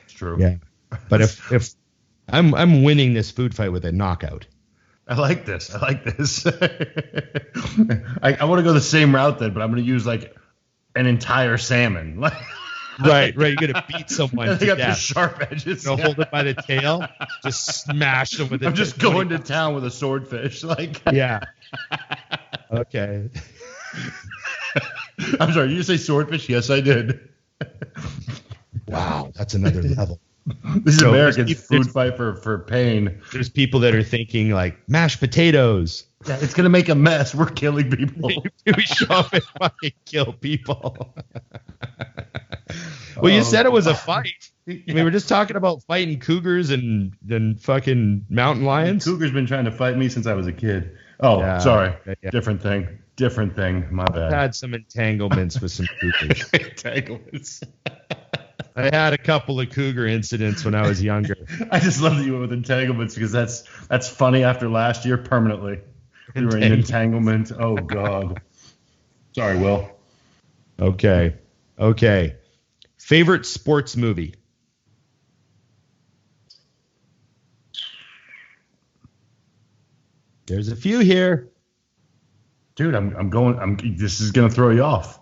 It's true. Yeah. But if I'm winning this food fight with a knockout. I like this. I want to go the same route then, but I'm going to use like an entire salmon. Right. You're gonna beat someone. They got the sharp edges. Hold it by the tail, just smash them with it. I'm just going to town with a swordfish. Yeah. Okay. I'm sorry. Did you say swordfish? Yes, I did. Wow, that's another level. This is American food fight for pain. There's people that are thinking like mashed potatoes. Yeah, it's gonna make a mess. We're killing people. We show up and fucking kill people. Well, you said it was a fight. I mean, we're just talking about fighting cougars and fucking mountain lions. Cougar's been trying to fight me since I was a kid. Oh, yeah, sorry. Yeah. Different thing. My bad. I had some entanglements with some cougars. Entanglements. I had a couple of cougar incidents when I was younger. I just love that you went with entanglements because that's funny after last year permanently. We were in entanglement. Oh, God. Sorry, Will. Okay. Favorite sports movie? There's a few here. Dude, this is going to throw you off.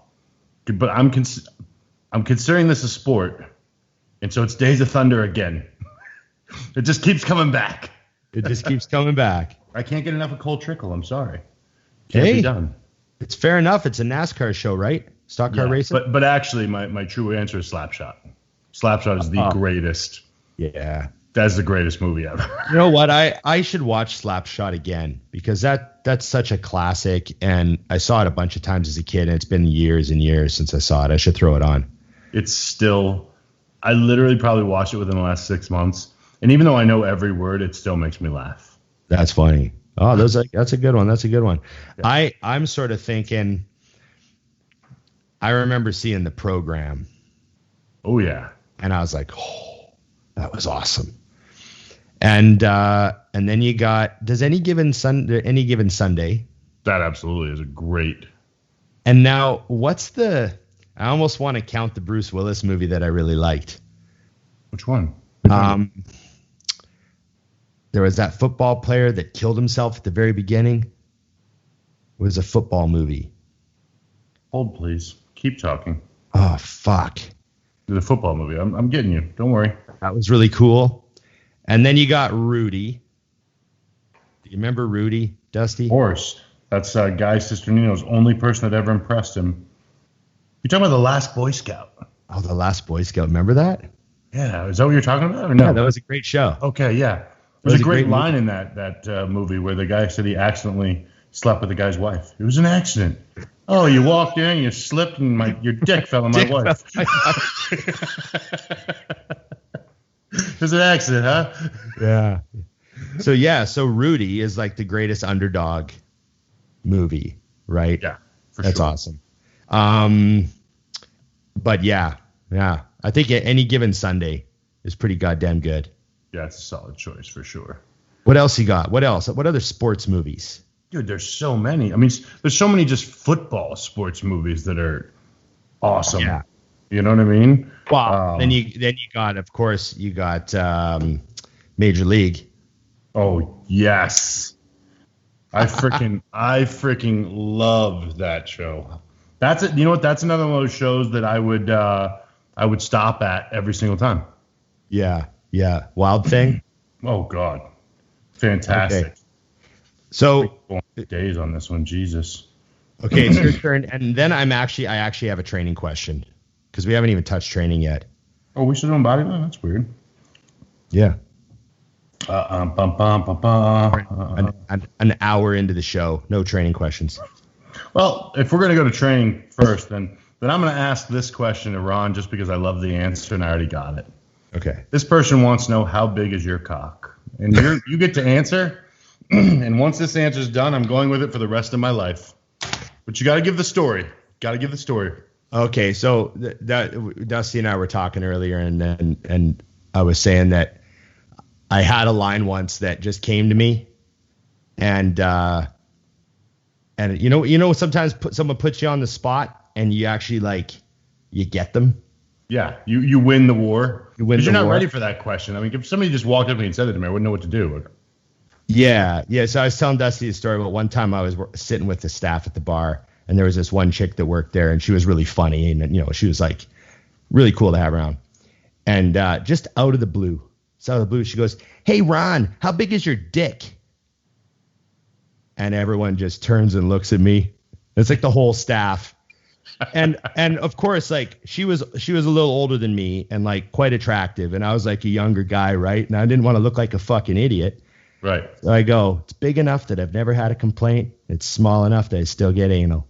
But I'm considering this a sport. And so it's Days of Thunder again. It just keeps coming back. It just keeps coming back. I can't get enough of Cole Trickle. I'm sorry. Can't be done. It's fair enough. It's a NASCAR show, right? Stock car racing. But actually, my true answer is Slapshot. Slapshot is the greatest. Yeah. That's the greatest movie ever. You know what? I should watch Slapshot again because that's such a classic, and I saw it a bunch of times as a kid, and it's been years and years since I saw it. I should throw it on. It's still, I literally probably watched it within the last 6 months, and even though I know every word, it still makes me laugh. That's funny. Oh, that's a good one. That's a good one. Yeah. I'm sort of thinking, I remember seeing the program. Oh, yeah. And I was like, oh, that was awesome. And then you got Any Given Sunday. That absolutely is a great. And now I almost want to count the Bruce Willis movie that I really liked. Which one? There was that football player that killed himself at the very beginning. It was a football movie. Hold, please. Keep talking. Oh, fuck. The football movie. I'm getting you. Don't worry. That was really cool. And then you got Rudy. Do you remember Rudy, Dusty? Of course. That's Guy Cisternino's only person that ever impressed him. You're talking about The Last Boy Scout. Oh, The Last Boy Scout. Remember that? Yeah. Is that what you're talking about? Or no? Yeah, that was a great show. Okay, yeah. There's a great line in that movie where the guy said he accidentally slept with the guy's wife. It was an accident. Oh, you walked in, you slipped, and your dick fell on my wife. It was an accident, huh? Yeah. So Rudy is like the greatest underdog movie, right? Yeah, that's sure. Awesome. But yeah. I think Any Given Sunday is pretty goddamn good. Yeah, it's a solid choice for sure. What else you got? What else? What other sports movies? Dude, there's so many. I mean, there's so many just football sports movies that are awesome. Yeah. You know what I mean? Wow. Then you got, of course, Major League. Oh, yes. I freaking loved that show. That's it. You know what? That's another one of those shows that I would stop at every single time. Yeah. Wild Thing. Oh God. Fantastic. Okay. So days on this one, Jesus. Okay, it's your turn, and then I actually have a training question because we haven't even touched training yet. Oh, we should do bodybuilding? That's weird. Yeah. An hour into the show, no training questions. Well, if we're gonna go to training first, then I'm gonna ask this question to Ron just because I love the answer and I already got it. Okay. This person wants to know how big is your cock, and you get to answer. And once this answer is done, I'm going with it for the rest of my life. But you got to give the story. Okay, so Dusty and I were talking earlier, and I was saying that I had a line once that just came to me, and you know sometimes someone puts you on the spot, and you actually you get them. Yeah, you win the war. Because you're not ready for that question. I mean, if somebody just walked up to me and said it to me, I wouldn't know what to do. Yeah. So I was telling Dusty a story about one time I was sitting with the staff at the bar, and there was this one chick that worked there, and she was really funny, and she was like really cool to have around. And just out of the blue, she goes, "Hey Ron, how big is your dick?" And everyone just turns and looks at me. It's like the whole staff. And of course, she was a little older than me and quite attractive, and I was like a younger guy, right? And I didn't want to look like a fucking idiot. Right. So I go, it's big enough that I've never had a complaint. It's small enough that I still get anal.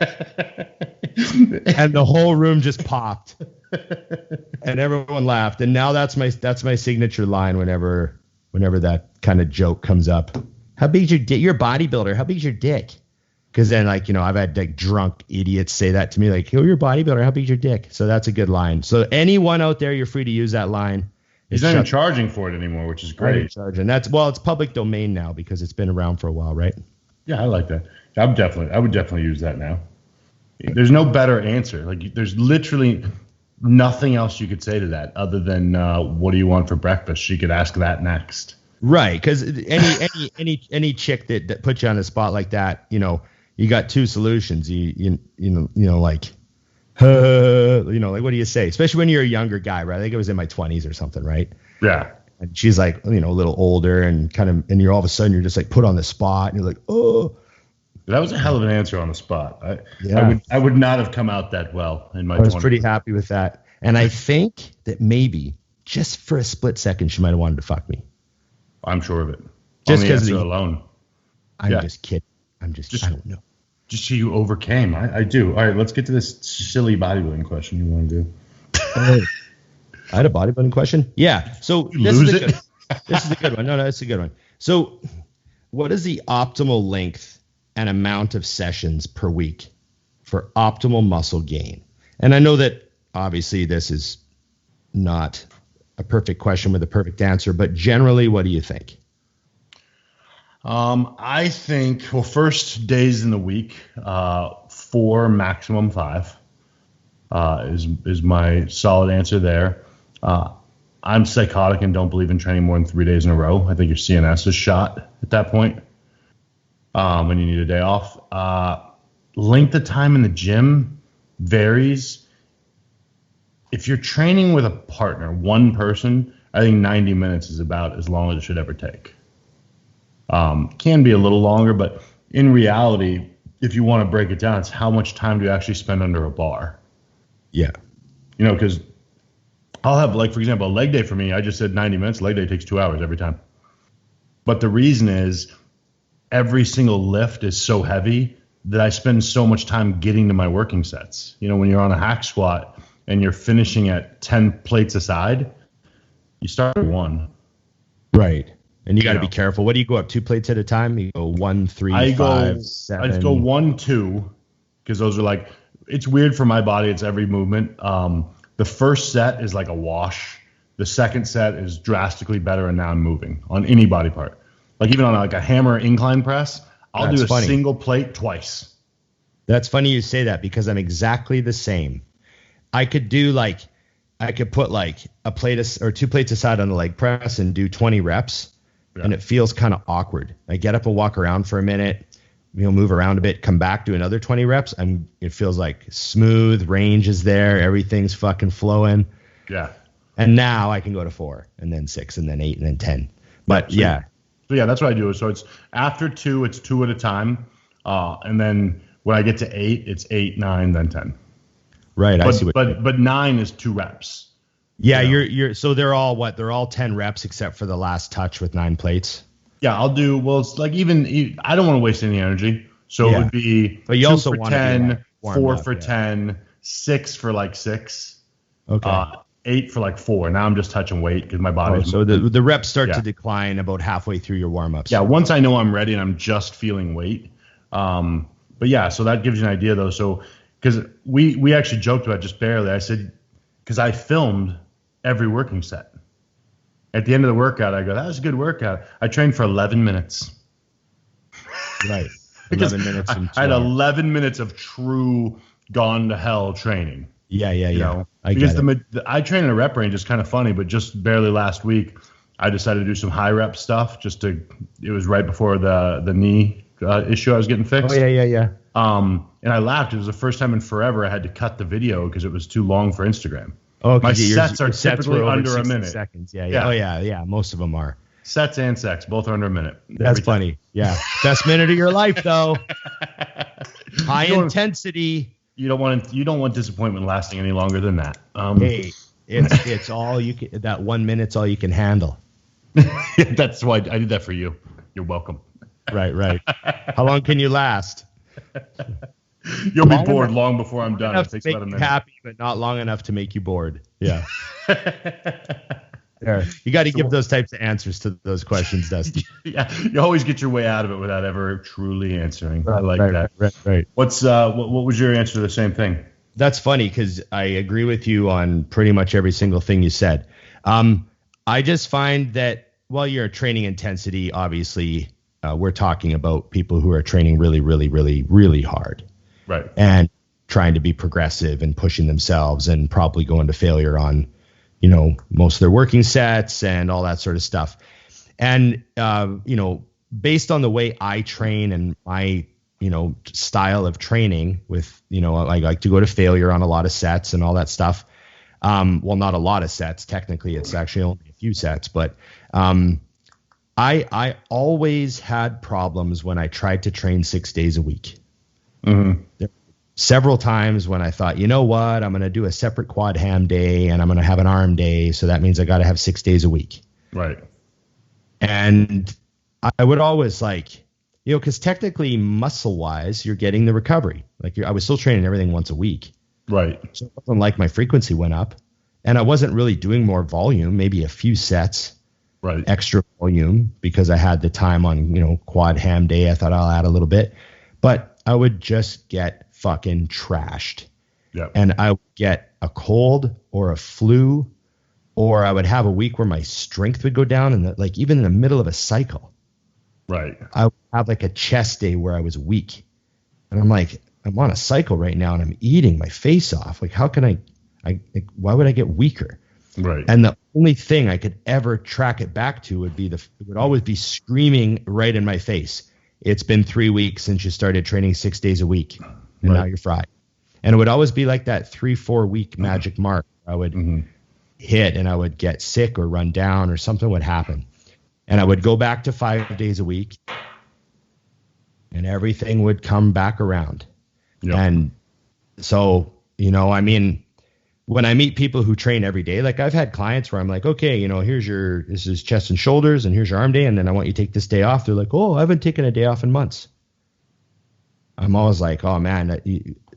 And the whole room just popped. And everyone laughed. And now that's my signature line whenever that kind of joke comes up. How big's your dick? You're a bodybuilder. How big's your dick? Because then I've had drunk idiots say that to me, oh, you're a bodybuilder. How big's your dick? So that's a good line. So anyone out there, you're free to use that line. He's not even charging for it anymore, which is great. Charging. It's public domain now because it's been around for a while, right? Yeah, I like that. I would definitely use that now. There's no better answer. There's literally nothing else you could say to that other than what do you want for breakfast? She could ask that next. Right, because any chick that puts you on the spot like that, you got two solutions. Like, like what do you say? Especially when you're a younger guy, right? I think it was in my 20s or something, right? Yeah. And she's like, a little older and and you're all of a sudden you're just like put on the spot and you're like, oh. That was a hell of an answer on the spot. I would not have come out that well in my 20s. I was pretty happy with that. And I think that maybe just for a split second, she might have wanted to fuck me. I'm sure of it. Just because alone. I'm just kidding. I don't know. Just so you overcame. I do. All right, let's get to this silly bodybuilding question you want to do. I had a bodybuilding question? Yeah. So this is a good one. No, it's a good one. So what is the optimal length and amount of sessions per week for optimal muscle gain? And I know that obviously this is not a perfect question with a perfect answer, but generally, what do you think? I think, first days in the week, 4, maximum 5, is my solid answer there. I'm psychotic and don't believe in training more than 3 days in a row. I think your CNS is shot at that point when you need a day off. Length of time in the gym varies. If you're training with a partner, one person, I think 90 minutes is about as long as it should ever take. Can be a little longer, but in reality, if you want to break it down, it's how much time do you actually spend under a bar? Yeah. Because I'll have, like, for example, a leg day for me, I just said 90 minutes. Leg day takes 2 hours every time. But the reason is every single lift is so heavy that I spend so much time getting to my working sets. When you're on a hack squat and you're finishing at 10 plates aside, you start at 1. Right. And you got to be careful. What do you go up 2 plates at a time? You go 1, 3, 5, 7. I go 1, 2, because those are like, it's weird for my body. It's every movement. The first set is like a wash. The second set is drastically better, and now I'm moving on any body part. Like even on like a hammer incline press, I'll do a single plate twice. That's funny you say that because I'm exactly the same. I could put like a plate or 2 plates aside on the leg press and do 20 reps. Yeah. And it feels kind of awkward. I get up and walk around for a minute, move around a bit, come back, do another 20 reps. It feels like smooth, range is there, everything's fucking flowing. Yeah. And now I can go to 4 and then 6 and then 8 and then 10. But yeah. So yeah, that's what I do. So it's after 2, it's 2 at a time. And then when I get to 8, it's 8, 9, then 10. Right. I see but 9 is 2 reps. Yeah, you're so they're all 10 reps except for the last touch with 9 plates. Yeah, I'll do, it's like I don't want to waste any energy. So it would be but you 2 also for want 10, to 4 for 10, 6 for like 6. Okay. 8 for like 4. Now I'm just touching weight because my body's so the reps start to decline about halfway through your warm-ups. Yeah, once I know I'm ready and I'm just feeling weight. But yeah, so that gives you an idea though. So because we actually joked about just barely. I said, because I filmed every working set. At the end of the workout, I go, that was a good workout. I trained for 11 minutes. Right. 11 minutes. I had 11 minutes of true gone to hell training. Yeah. I train in a rep range. It's kind of funny, but just barely last week, I decided to do some high rep stuff. It was right before the knee issue I was getting fixed. Oh yeah. And I laughed. It was the first time in forever I had to cut the video because it was too long for Instagram. Oh, my sets are typically under a minute. Seconds. Yeah. Oh yeah. Most of them are. Sets and secs, both are under a minute. That's funny. Yeah. Best minute of your life though. High intensity. You don't want disappointment lasting any longer than that. Hey, it's all you can. That 1 minute's all you can handle. That's why I did that for you. You're welcome. Right. How long can you last? You'll be bored long before I'm done. It takes about a minute. Happy, but not long enough to make you bored. Yeah. There. You got to give those types of answers to those questions, Dusty. Yeah, you always get your way out of it without ever truly answering. I like that. Right. What was your answer to the same thing? That's funny because I agree with you on pretty much every single thing you said. I just find that while you're training intensity, obviously, we're talking about people who are training really, really, really, really hard. Right. And trying to be progressive and pushing themselves and probably going to failure on, most of their working sets and all that sort of stuff. And, based on the way I train and my, style of training with, I like to go to failure on a lot of sets and all that stuff. Well, not a lot of sets. Technically, it's actually only a few sets. But I always had problems when I tried to train 6 days a week. Mm-hmm. Several times when I thought, you know what, I'm going to do a separate quad ham day and I'm going to have an arm day. So that means I got to have 6 days a week. Right. And I would always because technically muscle wise, you're getting the recovery. I was still training everything once a week. Right. So it wasn't like my frequency went up and I wasn't really doing more volume, maybe a few sets, right, extra volume because I had the time on, quad ham day. I thought I'll add a little bit, but I would just get fucking trashed. Yep. And I would get a cold or a flu, or I would have a week where my strength would go down and even in the middle of a cycle. Right. I would have a chest day where I was weak. And I'm I'm on a cycle right now and I'm eating my face off. How can why would I get weaker? Right. And the only thing I could ever track it back to would be it would always be screaming right in my face. It's been 3 weeks since you started training 6 days a week and now you're fried. And it would always be like that 3-4 week magic mark. I would hit and I would get sick or run down or something would happen. And I would go back to 5 days a week and everything would come back around. Yep. And so, when I meet people who train every day, I've had clients where I'm okay, this is chest and shoulders and here's your arm day. And then I want you to take this day off. They're oh, I haven't taken a day off in months. I'm always oh man,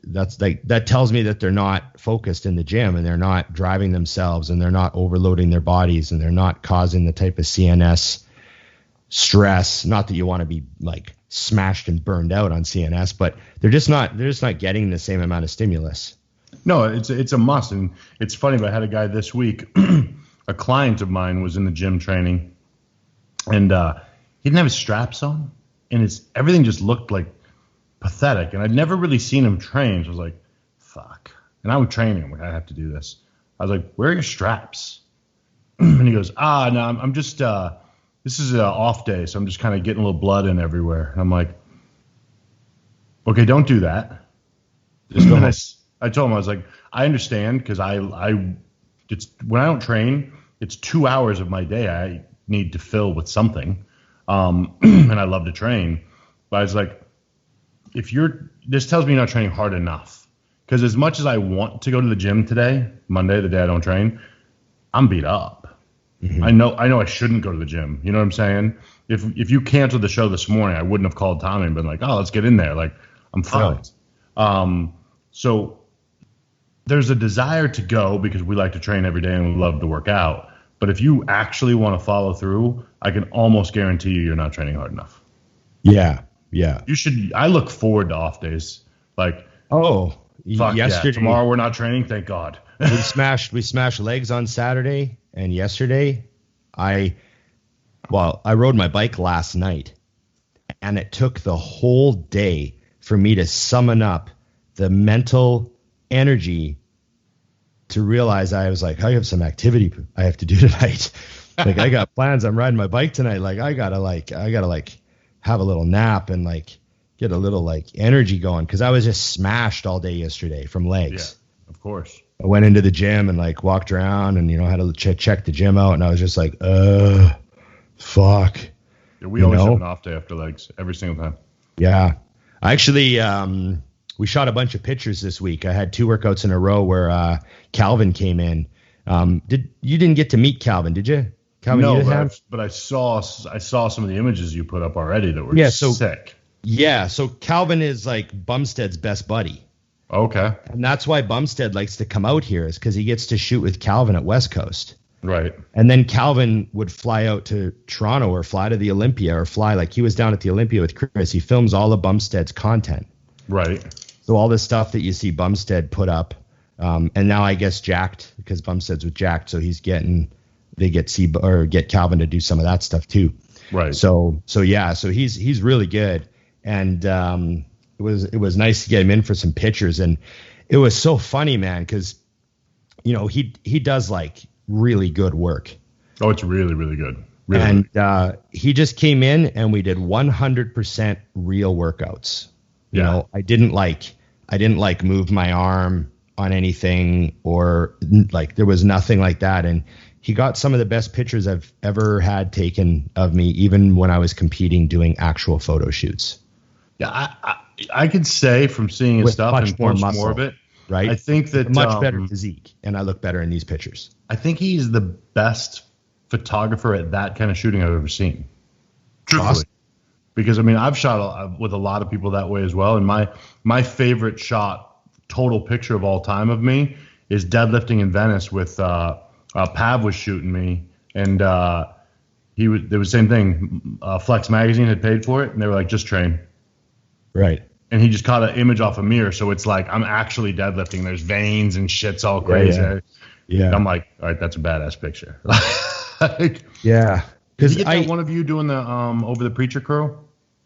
that tells me that they're not focused in the gym and they're not driving themselves and they're not overloading their bodies and they're not causing the type of CNS stress. Not that you want to be smashed and burned out on CNS, but they're just not getting the same amount of stimulus. No, it's a must. And it's funny, but I had a guy this week, a client of mine was in the gym training and he didn't have his straps on and everything just looked pathetic. And I'd never really seen him train. So I was fuck. And I would train him. I have to do this. I was where are your straps? And he goes, no, I'm just, this is an off day. So I'm just kind of getting a little blood in everywhere. And I'm okay, don't do that. Just go home. I told him, I was I understand because it's when I don't train, it's 2 hours of my day I need to fill with something. And I love to train. But I was this tells me you're not training hard enough. Because as much as I want to go to the gym today, Monday, the day I don't train, I'm beat up. Mm-hmm. I know I shouldn't go to the gym. You know what I'm saying? If you canceled the show this morning, I wouldn't have called Tommy and been let's get in there. I'm fine. So there's a desire to go because we like to train every day and we love to work out. But if you actually want to follow through, I can almost guarantee you're not training hard enough. Yeah. Yeah. You should. I look forward to off days. Yesterday, yeah, tomorrow we're not training. Thank God. we smashed legs on Saturday. And yesterday I rode my bike last night and it took the whole day for me to summon up the mental energy to realize I was I have some activity I have to do tonight. I got plans. I'm riding my bike tonight. I gotta have a little nap and get a little energy going. Cause I was just smashed all day yesterday from legs. Yeah, of course. I went into the gym and walked around and, had to check the gym out and I was just fuck. Yeah, we always have an off day after legs every single time. Yeah. I actually, we shot a bunch of pictures this week. I had 2 workouts in a row where Calvin came in. You didn't get to meet Calvin, did you? Calvin, no, but I saw some of the images you put up already that were sick. Yeah, so Calvin is Bumstead's best buddy. Okay. And that's why Bumstead likes to come out here is because he gets to shoot with Calvin at West Coast. Right. And then Calvin would fly out to Toronto or fly to the Olympia or fly he was down at the Olympia with Chris. He films all of Bumstead's content. Right. So all the stuff that you see Bumstead put up, and now I guess Jacked because Bumstead's with Jacked, so get Calvin to do some of that stuff too. Right. So he's really good, and it was nice to get him in for some pictures, and it was so funny, man, because he does really good work. Oh, it's really, really good. Really? And he just came in and we did 100% real workouts. You know, I didn't like move my arm on anything, or like there was nothing like that. And he got some of the best pictures I've ever had taken of me, even when I was competing, doing actual photo shoots. Yeah, I could say from seeing his stuff and more post muscle, more of it, right? I think that much better physique, and I look better in these pictures. I think he's the best photographer at that kind of shooting I've ever seen. Truthfully. Awesome. Because I mean, I've shot with a lot of people that way as well, and my favorite shot, total picture of all time of me, is deadlifting in Venice with Pav was shooting me, and there was the same thing. Flex Magazine had paid for it, and they were like, just train. Right. And he just caught an image off a mirror, so it's like I'm actually deadlifting. There's veins and shit's all crazy. Yeah. And I'm like, all right, that's a badass picture. Yeah. Did you get that one of you doing the Over the Preacher Crow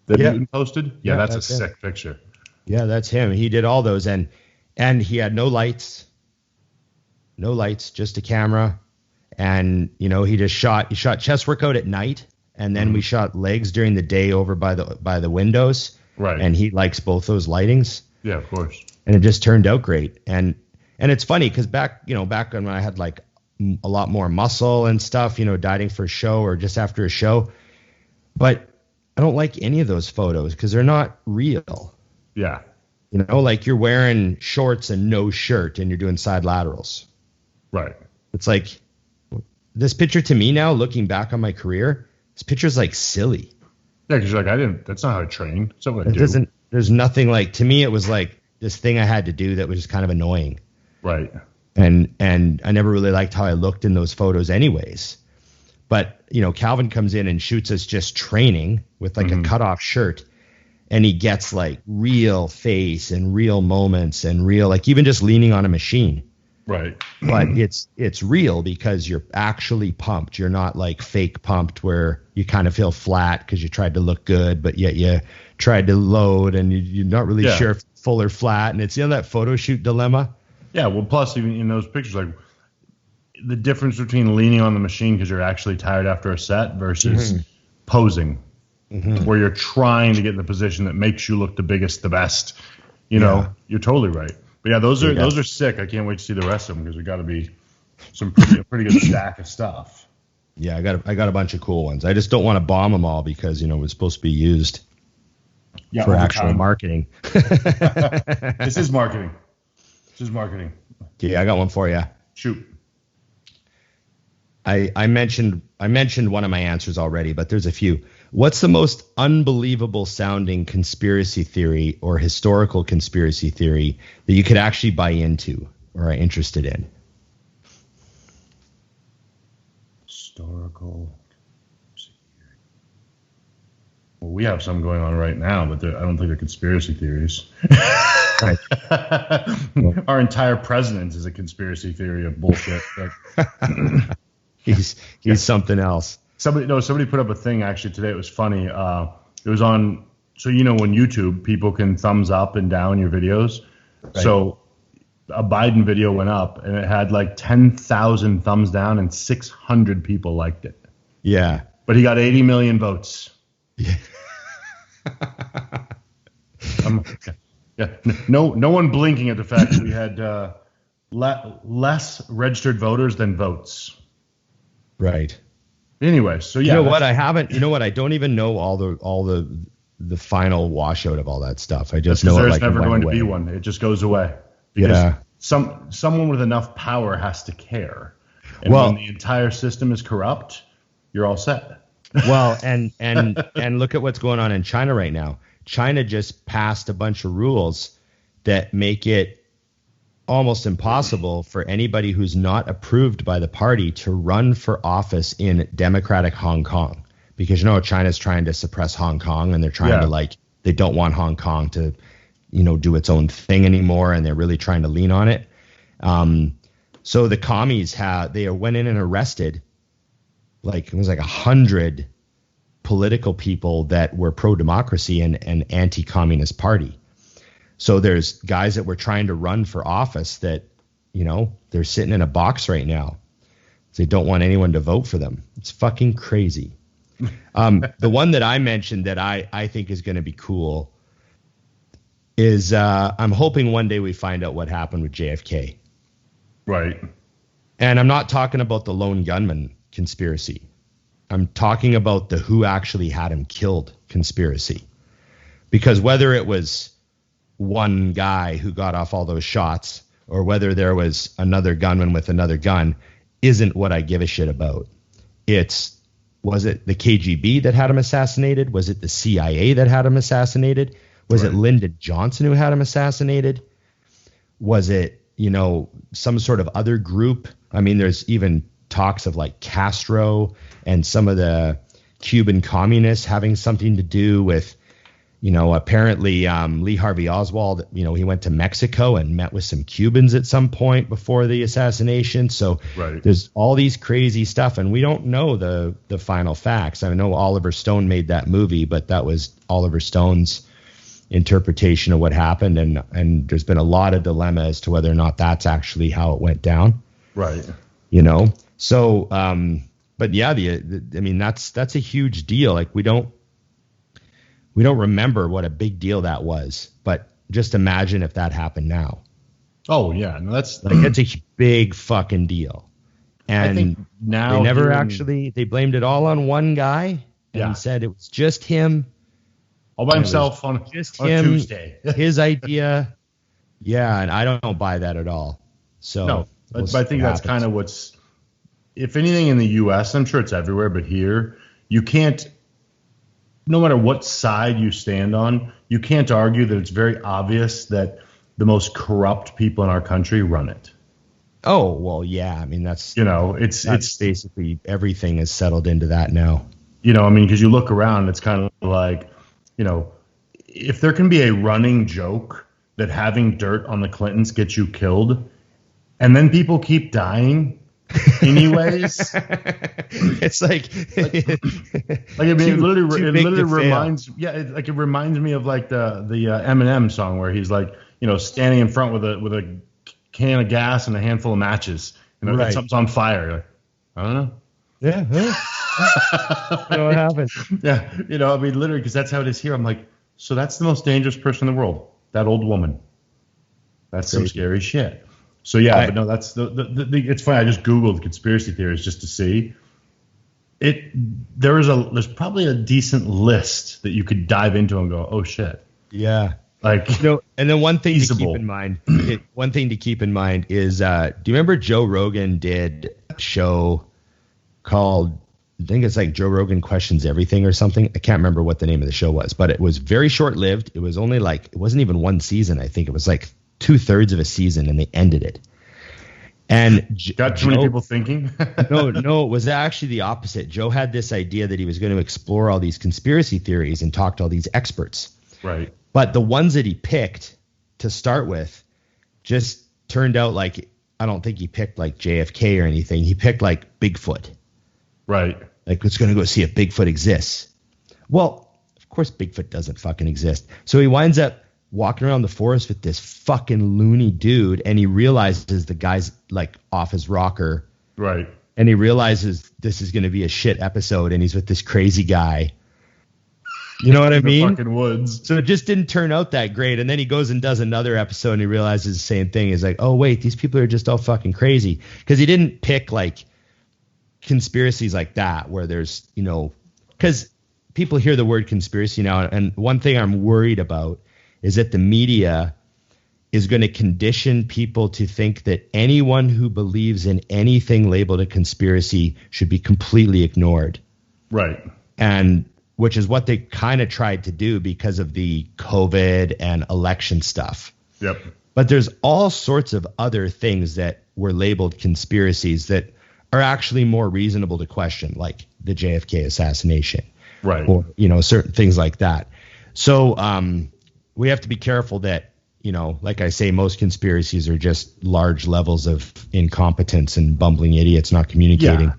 that Newton posted? Yeah, that's a sick picture. Yeah, that's him. He did all those, and he had no lights, just a camera, and he shot chest workout at night, and then we shot legs during the day over by the windows. Right. And he likes both those lightings. Yeah, of course. And it just turned out great. And it's funny because back when I had like a lot more muscle and stuff, dieting for a show or just after a show, but I don't like any of those photos because they're not real. Yeah. Like you're wearing shorts and no shirt and you're doing side laterals. Right. It's like this picture to me now, looking back on my career, this picture's like silly. Yeah, because you're like, that's not how I train. That's not what I do. There's nothing like, to me, it was like this thing I had to do that was just kind of annoying. Right. And I never really liked how I looked in those photos anyways. But, Calvin comes in and shoots us just training with like a cutoff shirt. And he gets like real face and real moments and real, like even just leaning on a machine. Right. But it's real because you're actually pumped. You're not like fake pumped where you kind of feel flat because you tried to look good, but yet you tried to load and you're not really sure if it's full or flat. And it's that photo shoot dilemma. Yeah. Well, plus even in those pictures, like the difference between leaning on the machine because you're actually tired after a set versus posing, where you're trying to get in the position that makes you look the biggest, the best. You're totally right. But yeah, those are sick. I can't wait to see the rest of them because we got to be some pretty good stack of stuff. Yeah, I got a bunch of cool ones. I just don't want to bomb them all because it's supposed to be used for actual marketing. This is marketing. Okay, I got one for you. Shoot. I mentioned one of my answers already, but there's a few. What's the most unbelievable sounding conspiracy theory or historical conspiracy theory that you could actually buy into or are interested in? Historical. Well, we have some going on right now, but I don't think they're conspiracy theories. Right. Our entire president is a conspiracy theory of bullshit. He's something else. Somebody put up a thing actually today. It was funny. It was on, so when YouTube, people can thumbs up and down your videos. Right. So a Biden video went up and it had like 10,000 thumbs down and 600 people liked it. Yeah. But he got 80 million votes. Yeah. Yeah. No one blinking at the fact that we had less registered voters than votes. Right. Anyway, so yeah. I don't even know all the final washout of all that stuff. I just know there's never going to be one. It just goes away. Because someone with enough power has to care. And when the entire system is corrupt, you're all set. Well, and look at what's going on in China right now. China just passed a bunch of rules that make it almost impossible for anybody who's not approved by the party to run for office in democratic Hong Kong. Because China's trying to suppress Hong Kong and they're trying to they don't want Hong Kong to, do its own thing anymore, and they're really trying to lean on it. So the commies they went in and arrested it was 100 political people that were pro-democracy and anti-communist party. So there's guys that were trying to run for office that, they're sitting in a box right now. They don't want anyone to vote for them. It's fucking crazy. The one that I mentioned that I think is going to be cool is I'm hoping one day we find out what happened with JFK. Right. And I'm not talking about the lone gunman conspiracy. I'm talking about the who actually had him killed conspiracy. Because whether it was one guy who got off all those shots or whether there was another gunman with another gun isn't what I give a shit about. Was it the KGB that had him assassinated? Was it the CIA that had him assassinated? Was it Lyndon Johnson who had him assassinated? Was it, some sort of other group? I mean, there's even talks of like Castro and some of the Cuban communists having something to do with, apparently Lee Harvey Oswald, he went to Mexico and met with some Cubans at some point before the assassination. So there's all these crazy stuff, and we don't know the final facts. I know Oliver Stone made that movie, but that was Oliver Stone's interpretation of what happened, and there's been a lot of dilemma as to whether or not that's actually how it went down. Right. So, but yeah, I mean, that's a huge deal. Like we don't remember what a big deal that was, but just imagine if that happened now. Oh yeah. No, that's a big fucking deal. And I think now they blamed it all on one guy and said it was just him. All by himself on Tuesday. His idea. Yeah. And I don't buy that at all. So no, but I think that's kind of what's, if anything in the US, I'm sure it's everywhere, but here you can't, no matter what side you stand on, you can't argue that it's very obvious that the most corrupt people in our country run it. Oh, well, yeah. I mean, that's it's basically everything is settled into that now. Because you look around, it's kind of like, if there can be a running joke that having dirt on the Clintons gets you killed, and then people keep dying anyways. It's like it literally reminds it reminds me of like the Eminem song where he's like, standing in front with a can of gas and a handful of matches, and something's on fire. You're like, I don't know. Yeah. What happened? Yeah. Literally, because that's how it is here. I'm like, so that's the most dangerous person in the world. That old woman. That's some scary shit. So yeah, but no, that's it's funny. I just Googled conspiracy theories just to see it. There's probably a decent list that you could dive into and go, oh shit. Yeah. Like, and then one thing to keep in mind is, do you remember Joe Rogan did a show called, I think it's like Joe Rogan Questions Everything or something. I can't remember what the name of the show was, but it was very short lived. It was only it wasn't even one season. I think it was like 2/3 of a season, and they ended it. And got too many people thinking. no, it was actually the opposite. Joe had this idea that he was going to explore all these conspiracy theories and talk to all these experts. Right. But the ones that he picked to start with just turned out like, I don't think he picked like JFK or anything. He picked like Bigfoot. Right. Like, let's going to go see if Bigfoot exists. Well, of course Bigfoot doesn't fucking exist. So he winds up walking around the forest with this fucking loony dude, and he realizes the guy's like off his rocker. Right. And he realizes this is going to be a shit episode, and he's with this crazy guy. You know what I mean? The fucking woods. So it just didn't turn out that great. And then he goes and does another episode, and he realizes the same thing. He's like, oh, wait, these people are just all fucking crazy. Because he didn't pick like conspiracies like that where there's, because people hear the word conspiracy now. And one thing I'm worried about is that the media is going to condition people to think that anyone who believes in anything labeled a conspiracy should be completely ignored. Right. And which is what they kind of tried to do because of the COVID and election stuff. Yep. But there's all sorts of other things that were labeled conspiracies that are actually more reasonable to question, like the JFK assassination. Right. Or, certain things like that. So we have to be careful that, like I say, most conspiracies are just large levels of incompetence and bumbling idiots not communicating.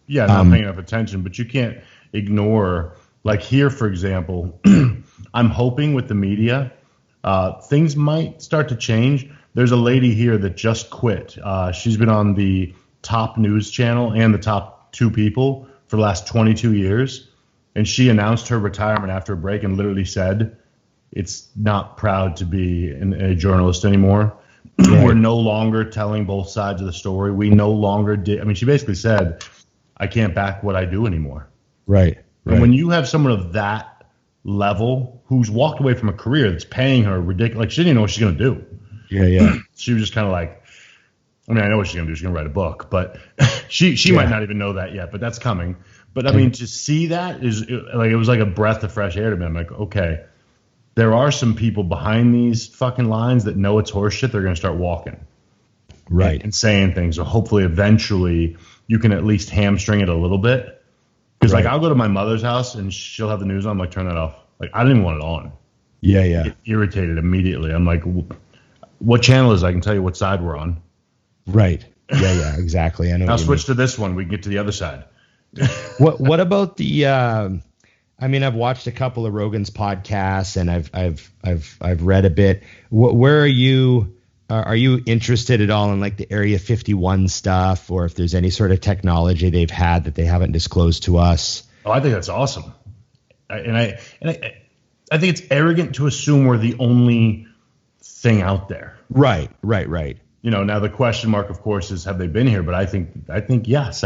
Yeah, not paying enough attention. But you can't ignore, like here, for example, I'm hoping with the media, things might start to change. There's a lady here that just quit. She's been on the top news channel and the top 2 people for the last 22 years. And she announced her retirement after a break and literally said, it's not proud to be a journalist anymore. Right. We're no longer telling both sides of the story. We no longer did. I mean, she basically said, I can't back what I do anymore. Right. And when you have someone of that level who's walked away from a career that's paying her ridiculous, like she didn't even know what she's going to do. Yeah. She was just kind of like, I mean, I know what she's going to do. She's going to write a book, but she might not even know that yet, but that's coming. But I mean, to see that is like, it was like a breath of fresh air to me. I'm like, okay, there are some people behind these fucking lines that know it's horseshit. They're going to start walking. Right. And saying things. So hopefully eventually you can at least hamstring it a little bit. Because like I'll go to my mother's house and she'll have the news on. I'm like, turn that off. Like I didn't even want it on. Yeah. I get irritated immediately. I'm like, what channel is it? I can tell you what side we're on. Right. Yeah, exactly. I know. I'll switch to this one. We can get to the other side. What about the I mean, I've watched a couple of Rogan's podcasts and I've read a bit. Where are you interested at all in like the Area 51 stuff, or if there's any sort of technology they've had that they haven't disclosed to us? Oh, I think that's awesome. I think it's arrogant to assume we're the only thing out there. Right. You know, now the question mark, of course, is have they been here? But I think yes.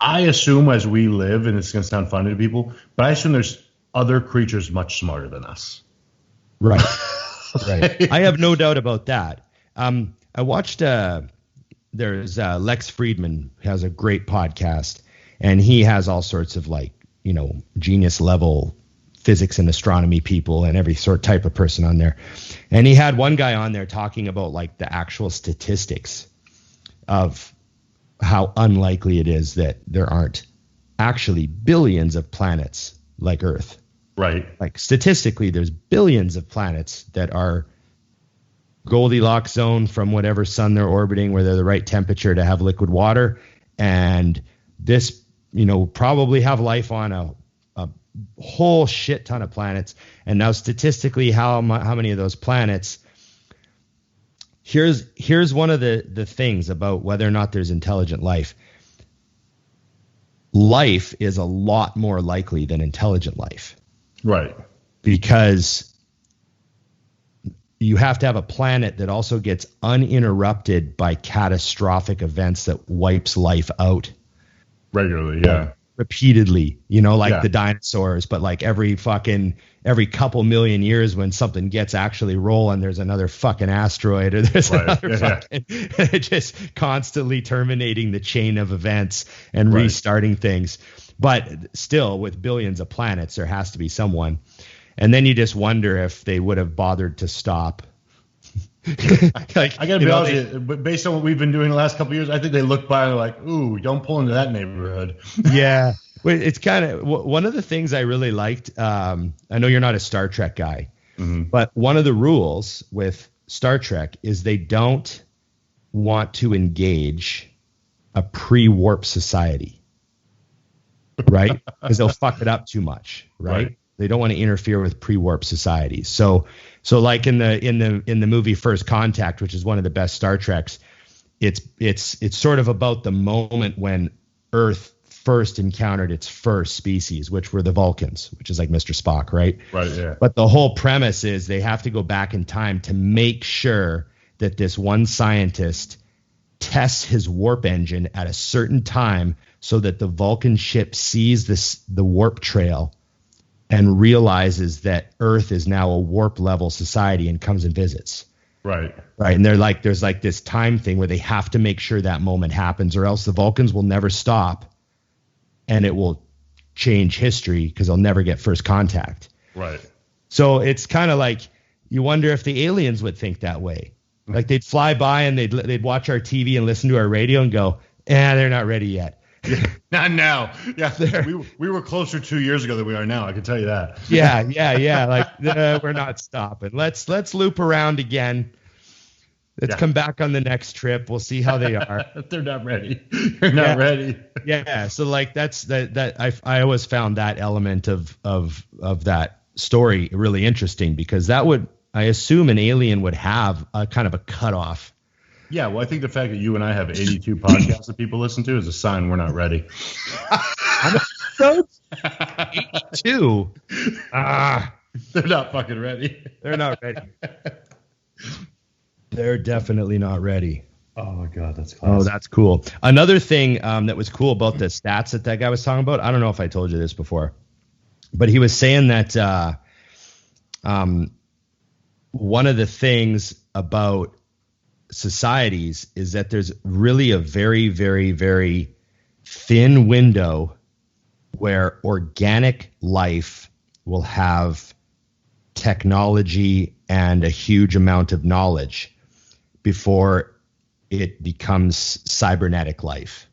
I assume as we live, and it's going to sound funny to people, but I assume there's other creatures much smarter than us. Right. I have no doubt about that. I watched, there's Lex Friedman has a great podcast, and he has all sorts of like, you know, genius level physics and astronomy people and every sort type of person on there. And he had one guy on there talking about like the actual statistics of how unlikely it is that there aren't actually billions of planets like Earth. Right. Like statistically, there's billions of planets that are Goldilocks zone from whatever sun they're orbiting, where they're the right temperature to have liquid water. And this, you know, probably have life on a whole shit ton of planets. And now statistically, how many of those planets? Here's one of the things about whether or not there's intelligent life. Life is a lot more likely than intelligent life. Right. Because you have to have a planet that also gets uninterrupted by catastrophic events that wipes life out. Regularly, yeah. Repeatedly, you know, like the dinosaurs, but like every couple million years when something gets actually rolling, there's another fucking asteroid or there's another fucking, just constantly terminating the chain of events and restarting things. But still, with billions of planets, there has to be someone. And then you just wonder if they would have bothered to stop. Like, I gotta be honest with you, but based on what we've been doing the last couple of years, I think they look by and they're like, ooh, don't pull into that neighborhood. Yeah. It's kind of one of the things I really liked. I know you're not a Star Trek guy, but one of the rules with Star Trek is they don't want to engage a pre-warp society, right? Because they'll fuck it up too much, right? They don't want to interfere with pre-warp societies. So like in the movie First Contact, which is one of the best Star Treks, it's sort of about the moment when Earth first encountered its first species, which were the Vulcans, which is like Mr. Spock, right? Right, yeah. But the whole premise is they have to go back in time to make sure that this one scientist tests his warp engine at a certain time so that the Vulcan ship sees the warp trail and realizes that Earth is now a warp level society and comes and visits. Right. And they're like, there's like this time thing where they have to make sure that moment happens, or else the Vulcans will never stop and it will change history because they'll never get first contact. Right. So it's kind of like, you wonder if the aliens would think that way. Like they'd fly by and they'd watch our TV and listen to our radio and go, they're not ready yet. Not now. Yeah, we were closer 2 years ago than we are now. I can tell you that. Yeah. Like we're not stopping. Let's loop around again. Let's come back on the next trip. We'll see how they are. They're not ready. They're not ready. Yeah. So like that's that. I always found that element of that story really interesting, because that would, I assume, an alien would have a kind of a cutoff Yeah, well, I think the fact that you and I have 82 podcasts that people listen to is a sign we're not ready. So 82. They're not fucking ready. They're not ready. They're definitely not ready. Oh my God, that's classic. Oh, that's cool. Another thing that was cool about the stats that guy was talking about, I don't know if I told you this before, but he was saying that one of the things about societies is that there's really a very, very, very thin window where organic life will have technology and a huge amount of knowledge before it becomes cybernetic life.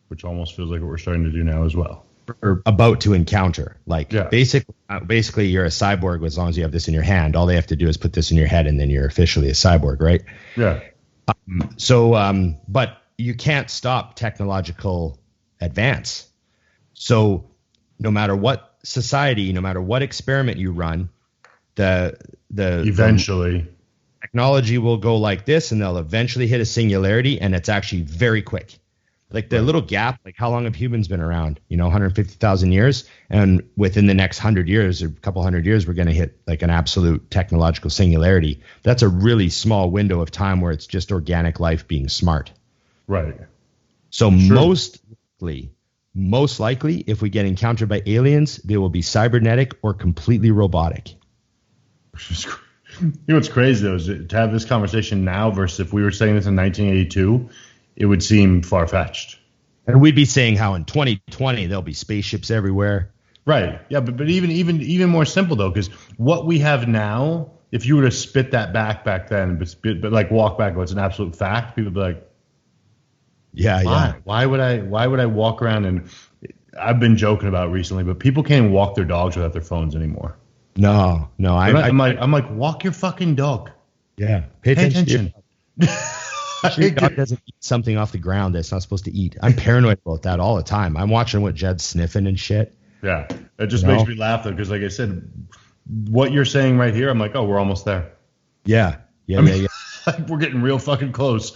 Which almost feels like what we're starting to do now as well. Or about to encounter. Like, basically you're a cyborg as long as you have this in your hand. All they have to do is put this in your head and then you're officially a cyborg, right? Yeah. But you can't stop technological advance. So no matter what society, no matter what experiment you run, the technology will go like this and they'll eventually hit a singularity, and it's actually very quick. Like the little gap, like how long have humans been around? 150,000 years. And within the next 100 years or a couple hundred years, we're going to hit like an absolute technological singularity. That's a really small window of time where it's just organic life being smart. Right. So most likely, if we get encountered by aliens, they will be cybernetic or completely robotic. You know what's crazy though is to have this conversation now versus if we were saying this in 1982, it would seem far-fetched. And we'd be saying how in 2020 there'll be spaceships everywhere. Right. Yeah, but even more simple though, because what we have now, if you were to spit that back then, but like walk back, it's an absolute fact. People would be like, yeah. Why would I walk around? And I've been joking about it recently, but people can't even walk their dogs without their phones anymore. No. I'm like, walk your fucking dog. Yeah. Pay attention. Your dog doesn't eat something off the ground that's not supposed to eat. I'm paranoid about that all the time. I'm watching what Jed's sniffing and shit. Yeah. It just makes me laugh though, because like I said, what you're saying right here, I'm like, oh, we're almost there. Yeah. Like we're getting real fucking close.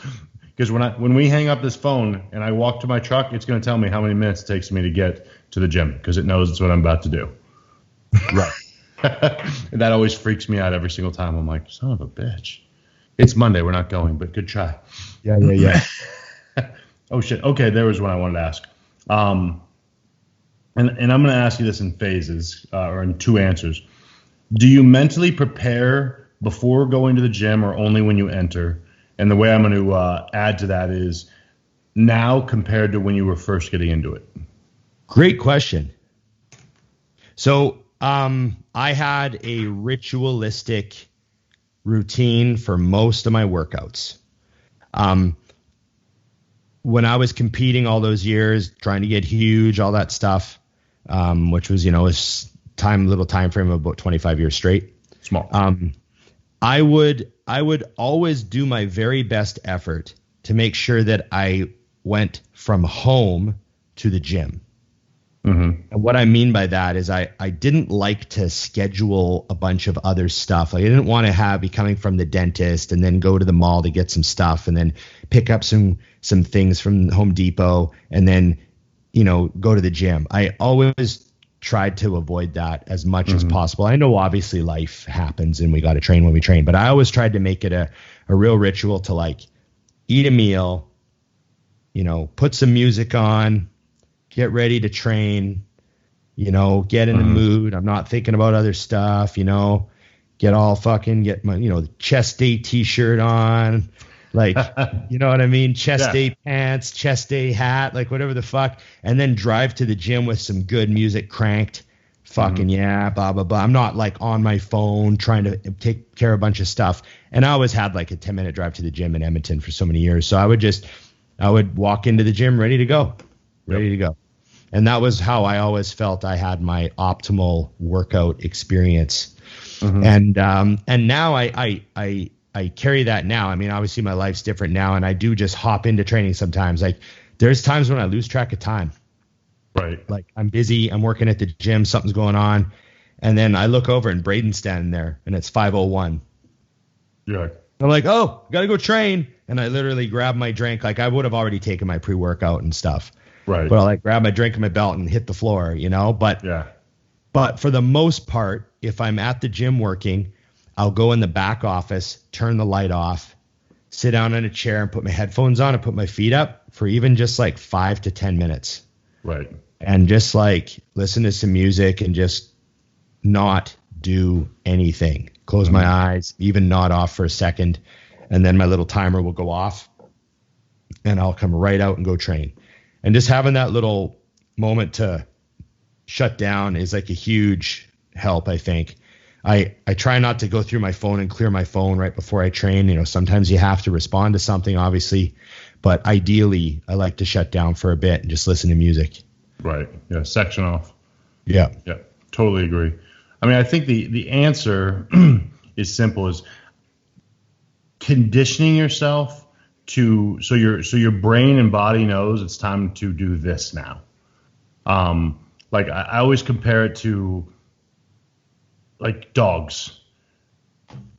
Because when we hang up this phone and I walk to my truck, it's going to tell me how many minutes it takes me to get to the gym because it knows it's what I'm about to do. Right. And that always freaks me out every single time. I'm like, son of a bitch. It's Monday. We're not going, but good try. Yeah. Oh, shit. Okay, there was one I wanted to ask. And I'm going to ask you this in phases or in two answers. Do you mentally prepare before going to the gym or only when you enter? And the way I'm going to add to that is now compared to when you were first getting into it. Great question. So I had a ritualistic routine for most of my workouts. When I was competing all those years, trying to get huge, all that stuff, which was, a little time frame of about 25 years straight. Small. I would always do my very best effort to make sure that I went from home to the gym. Mm-hmm. And what I mean by that is I didn't like to schedule a bunch of other stuff. Like I didn't want to be coming from the dentist and then go to the mall to get some stuff and then pick up some things from Home Depot and then, go to the gym. I always tried to avoid that as much as possible. I know obviously life happens and we got to train when we train, but I always tried to make it a real ritual to like eat a meal, put some music on, get ready to train, get in the mood. I'm not thinking about other stuff, get my, chest day t-shirt on, like, you know what I mean? Chest day pants, chest day hat, like whatever the fuck. And then drive to the gym with some good music cranked. Blah, blah, blah. I'm not like on my phone trying to take care of a bunch of stuff. And I always had like a 10-minute drive to the gym in Edmonton for so many years. So I would walk into the gym ready to go. And that was how I always felt I had my optimal workout experience. And now I carry that now. I mean, obviously my life's different now and I do just hop into training sometimes. Like there's times when I lose track of time. Right. Like I'm busy, I'm working at the gym, something's going on. And then I look over and Braden's standing there and it's 5:01. Yeah. I'm like, oh, got to go train. And I literally grab my drink. Like I would have already taken my pre-workout and stuff. Right. But I'll like grab my drink in my belt and hit the floor, you know? But for the most part, if I'm at the gym working, I'll go in the back office, turn the light off, sit down in a chair and put my headphones on and put my feet up for even just like 5 to 10 minutes. Right. And just like listen to some music and just not do anything. Close my eyes, even nod off for a second. And then my little timer will go off and I'll come right out and go train. And just having that little moment to shut down is like a huge help, I think. I try not to go through my phone and clear my phone right before I train. You know, sometimes you have to respond to something, obviously, but ideally I like to shut down for a bit and just listen to music. Right. Yeah. Section off. Yeah. Yeah. Totally agree. I mean, I think the answer is simple: is conditioning yourself to so your brain and body knows it's time to do this now. Like I always compare it to like dogs.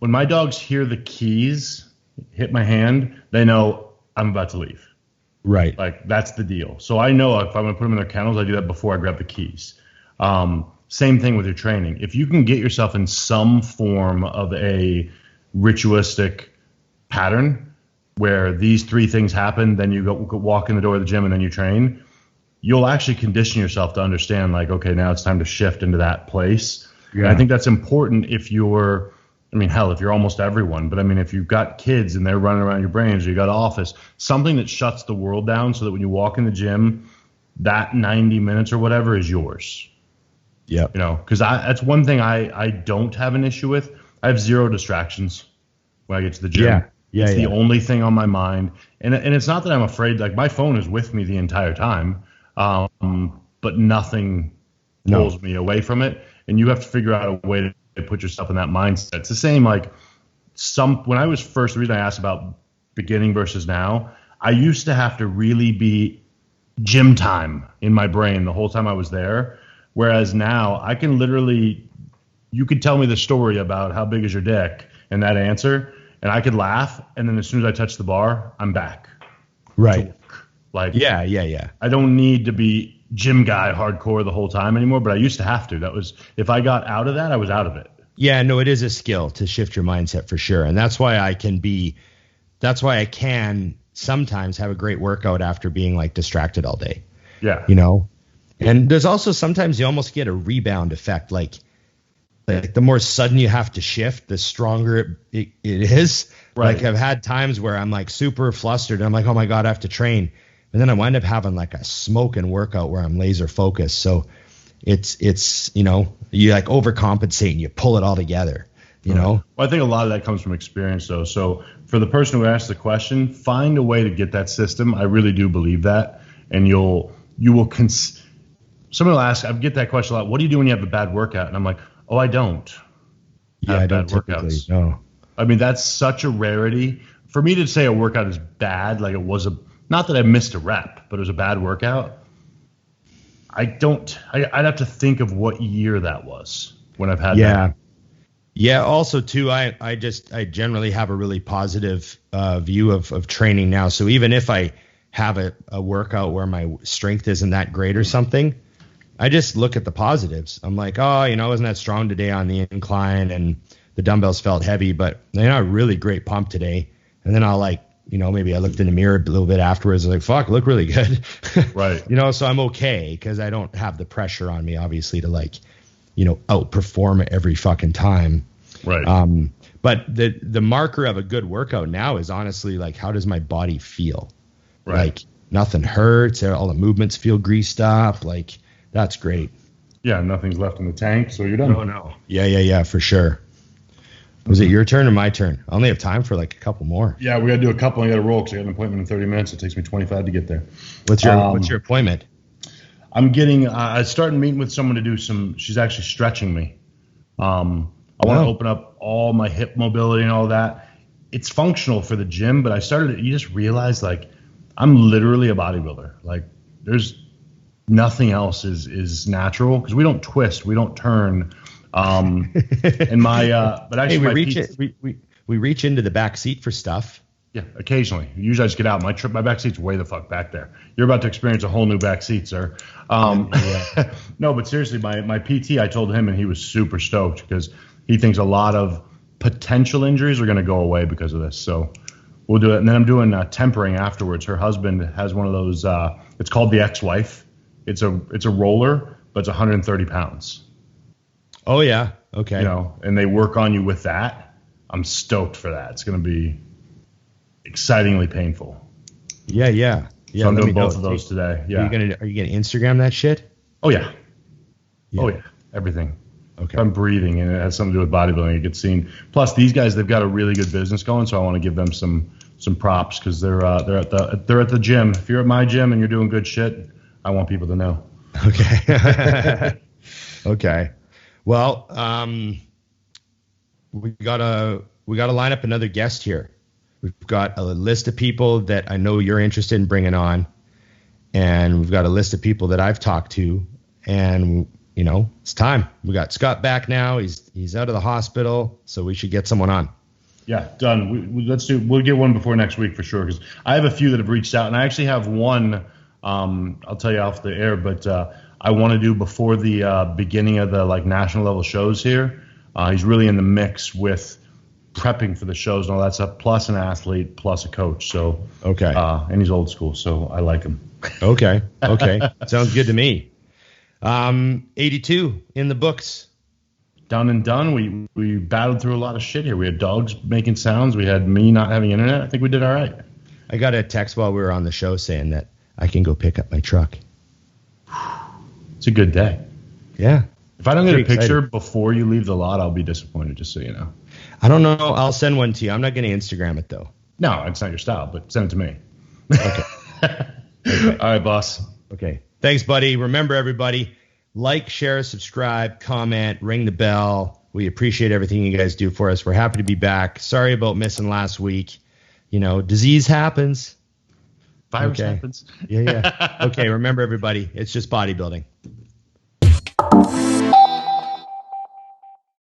When my dogs hear the keys hit my hand, they know I'm about to leave. Right. Like that's the deal. So I know if I'm going to put them in their kennels, I do that before I grab the keys. Same thing with your training. If you can get yourself in some form of a ritualistic pattern where these 3 things happen, then you go walk in the door of the gym and then you train, you'll actually condition yourself to understand like, okay, now it's time to shift into that place. Yeah. And I think that's important if you're, I mean, hell, if you're almost everyone, but I mean, if you've got kids and they're running around your brains, or you got office, something that shuts the world down so that when you walk in the gym, that 90 minutes or whatever is yours. Yeah. You know, because that's one thing I don't have an issue with. I have 0 distractions when I get to the gym. Yeah. Yeah. It's the only thing on my mind. And it's not that I'm afraid, like my phone is with me the entire time, but nothing pulls me away from it. And you have to figure out a way to put yourself in that mindset. It's the same like when I was first, the reason I asked about beginning versus now, I used to have to really be gym time in my brain the whole time I was there. Whereas now I can literally, you could tell me the story about how big is your dick and that answer, and I could laugh. And then as soon as I touch the bar, I'm back. Right. Like, yeah. I don't need to be gym guy hardcore the whole time anymore, but I used to have to. That was, if I got out of that, I was out of it. Yeah, no, it is a skill to shift your mindset for sure. And that's why I can sometimes have a great workout after being like distracted all day. Yeah. You know? And there's also sometimes you almost get a rebound effect. Like the more sudden you have to shift, the stronger it is. Right. Like I've had times where I'm like super flustered and I'm like, oh my God, I have to train. And then I wind up having like a smoking workout where I'm laser focused. So it's, you know, you like overcompensate and you pull it all together, you know? Well, I think a lot of that comes from experience though. So for the person who asked the question, find a way to get that system. I really do believe that. And somebody will ask, I get that question a lot. What do you do when you have a bad workout? And I'm like, oh, I don't. I don't typically. No. I mean, that's such a rarity. For me to say a workout is bad, like it was not that I missed a rep, but it was a bad workout. I'd have to think of what year that was when I've had that. Yeah. Also too, I generally have a really positive view of training now. So even if I have a workout where my strength isn't that great or something, I just look at the positives. I'm like, oh, you know, I wasn't that strong today on the incline and the dumbbells felt heavy, but they had a really great pump today. And then I'll like, you know, maybe I looked in the mirror a little bit afterwards. I was like, fuck, I look really good. Right. You know, so I'm okay because I don't have the pressure on me, obviously, to like, you know, outperform every fucking time. Right. But the marker of a good workout now is honestly like, how does my body feel? Right. Like nothing hurts. All the movements feel greased up. Like that's great. Yeah. Nothing's left in the tank. So you're done. Oh, no. Yeah, for sure. Was it your turn or my turn? I only have time for like a couple more. Yeah, we got to do a couple. I got to roll because I got an appointment in 30 minutes. It takes me 25 to get there. What's your appointment? I'm getting. I started meeting with someone to do some. She's actually stretching me. I want to open up all my hip mobility and all that. It's functional for the gym, but you just realize like I'm literally a bodybuilder. Like there's nothing else is natural because we don't twist, we don't turn. And my, but actually, hey, we we reach into the back seat for stuff. Yeah, occasionally. Usually I just get out. My back seat's way the fuck back there. You're about to experience a whole new back seat, sir. No, but seriously, my PT, I told him, and he was super stoked because he thinks a lot of potential injuries are going to go away because of this. So we'll do it. And then I'm doing tempering afterwards. Her husband has one of those, it's called the ex-wife. It's a roller, but it's 130 pounds. Oh, yeah. Okay. You know, and they work on you with that. I'm stoked for that. It's going to be excitingly painful. Yeah. So I'm doing both of those today. Yeah. Are you gonna Instagram that shit? Oh yeah. Oh yeah. Everything. Okay. If I'm breathing and it has something to do with bodybuilding, it gets seen. Plus, these guys, they've got a really good business going, so I want to give them some props because they're at the gym. If you're at my gym and you're doing good shit, I want people to know. Okay. Okay. Well, we gotta line up another guest here. We've got a list of people that I know you're interested in bringing on, and we've got a list of people that I've talked to, and you know, it's time. We got Scott back now. He's out of the hospital, so we should get someone on. Yeah, done. We'll get one before next week for sure, because I have a few that have reached out, and I actually have one. I'll tell you off the air, but I want to do before the beginning of the national level shows here. He's really in the mix with prepping for the shows and all that stuff, plus an athlete, plus a coach. So okay, and he's old school, so I like him. Okay, sounds good to me. 82 in the books. Done and done. We battled through a lot of shit here. We had dogs making sounds. We had me not having internet. I think we did all right. I got a text while we were on the show saying that I can go pick up my truck. It's a good day. Yeah. If I don't get a picture before you leave the lot, I'll be disappointed, just so you know. I don't know. I'll send one to you. I'm not going to Instagram it, though. No, it's not your style, but send it to me. Okay. All right, boss. Okay. Thanks, buddy. Remember, everybody, like, share, subscribe, comment, ring the bell. We appreciate everything you guys do for us. We're happy to be back. Sorry about missing last week. You know, disease happens. Virus happens. Yeah. Okay, remember, everybody, it's just bodybuilding.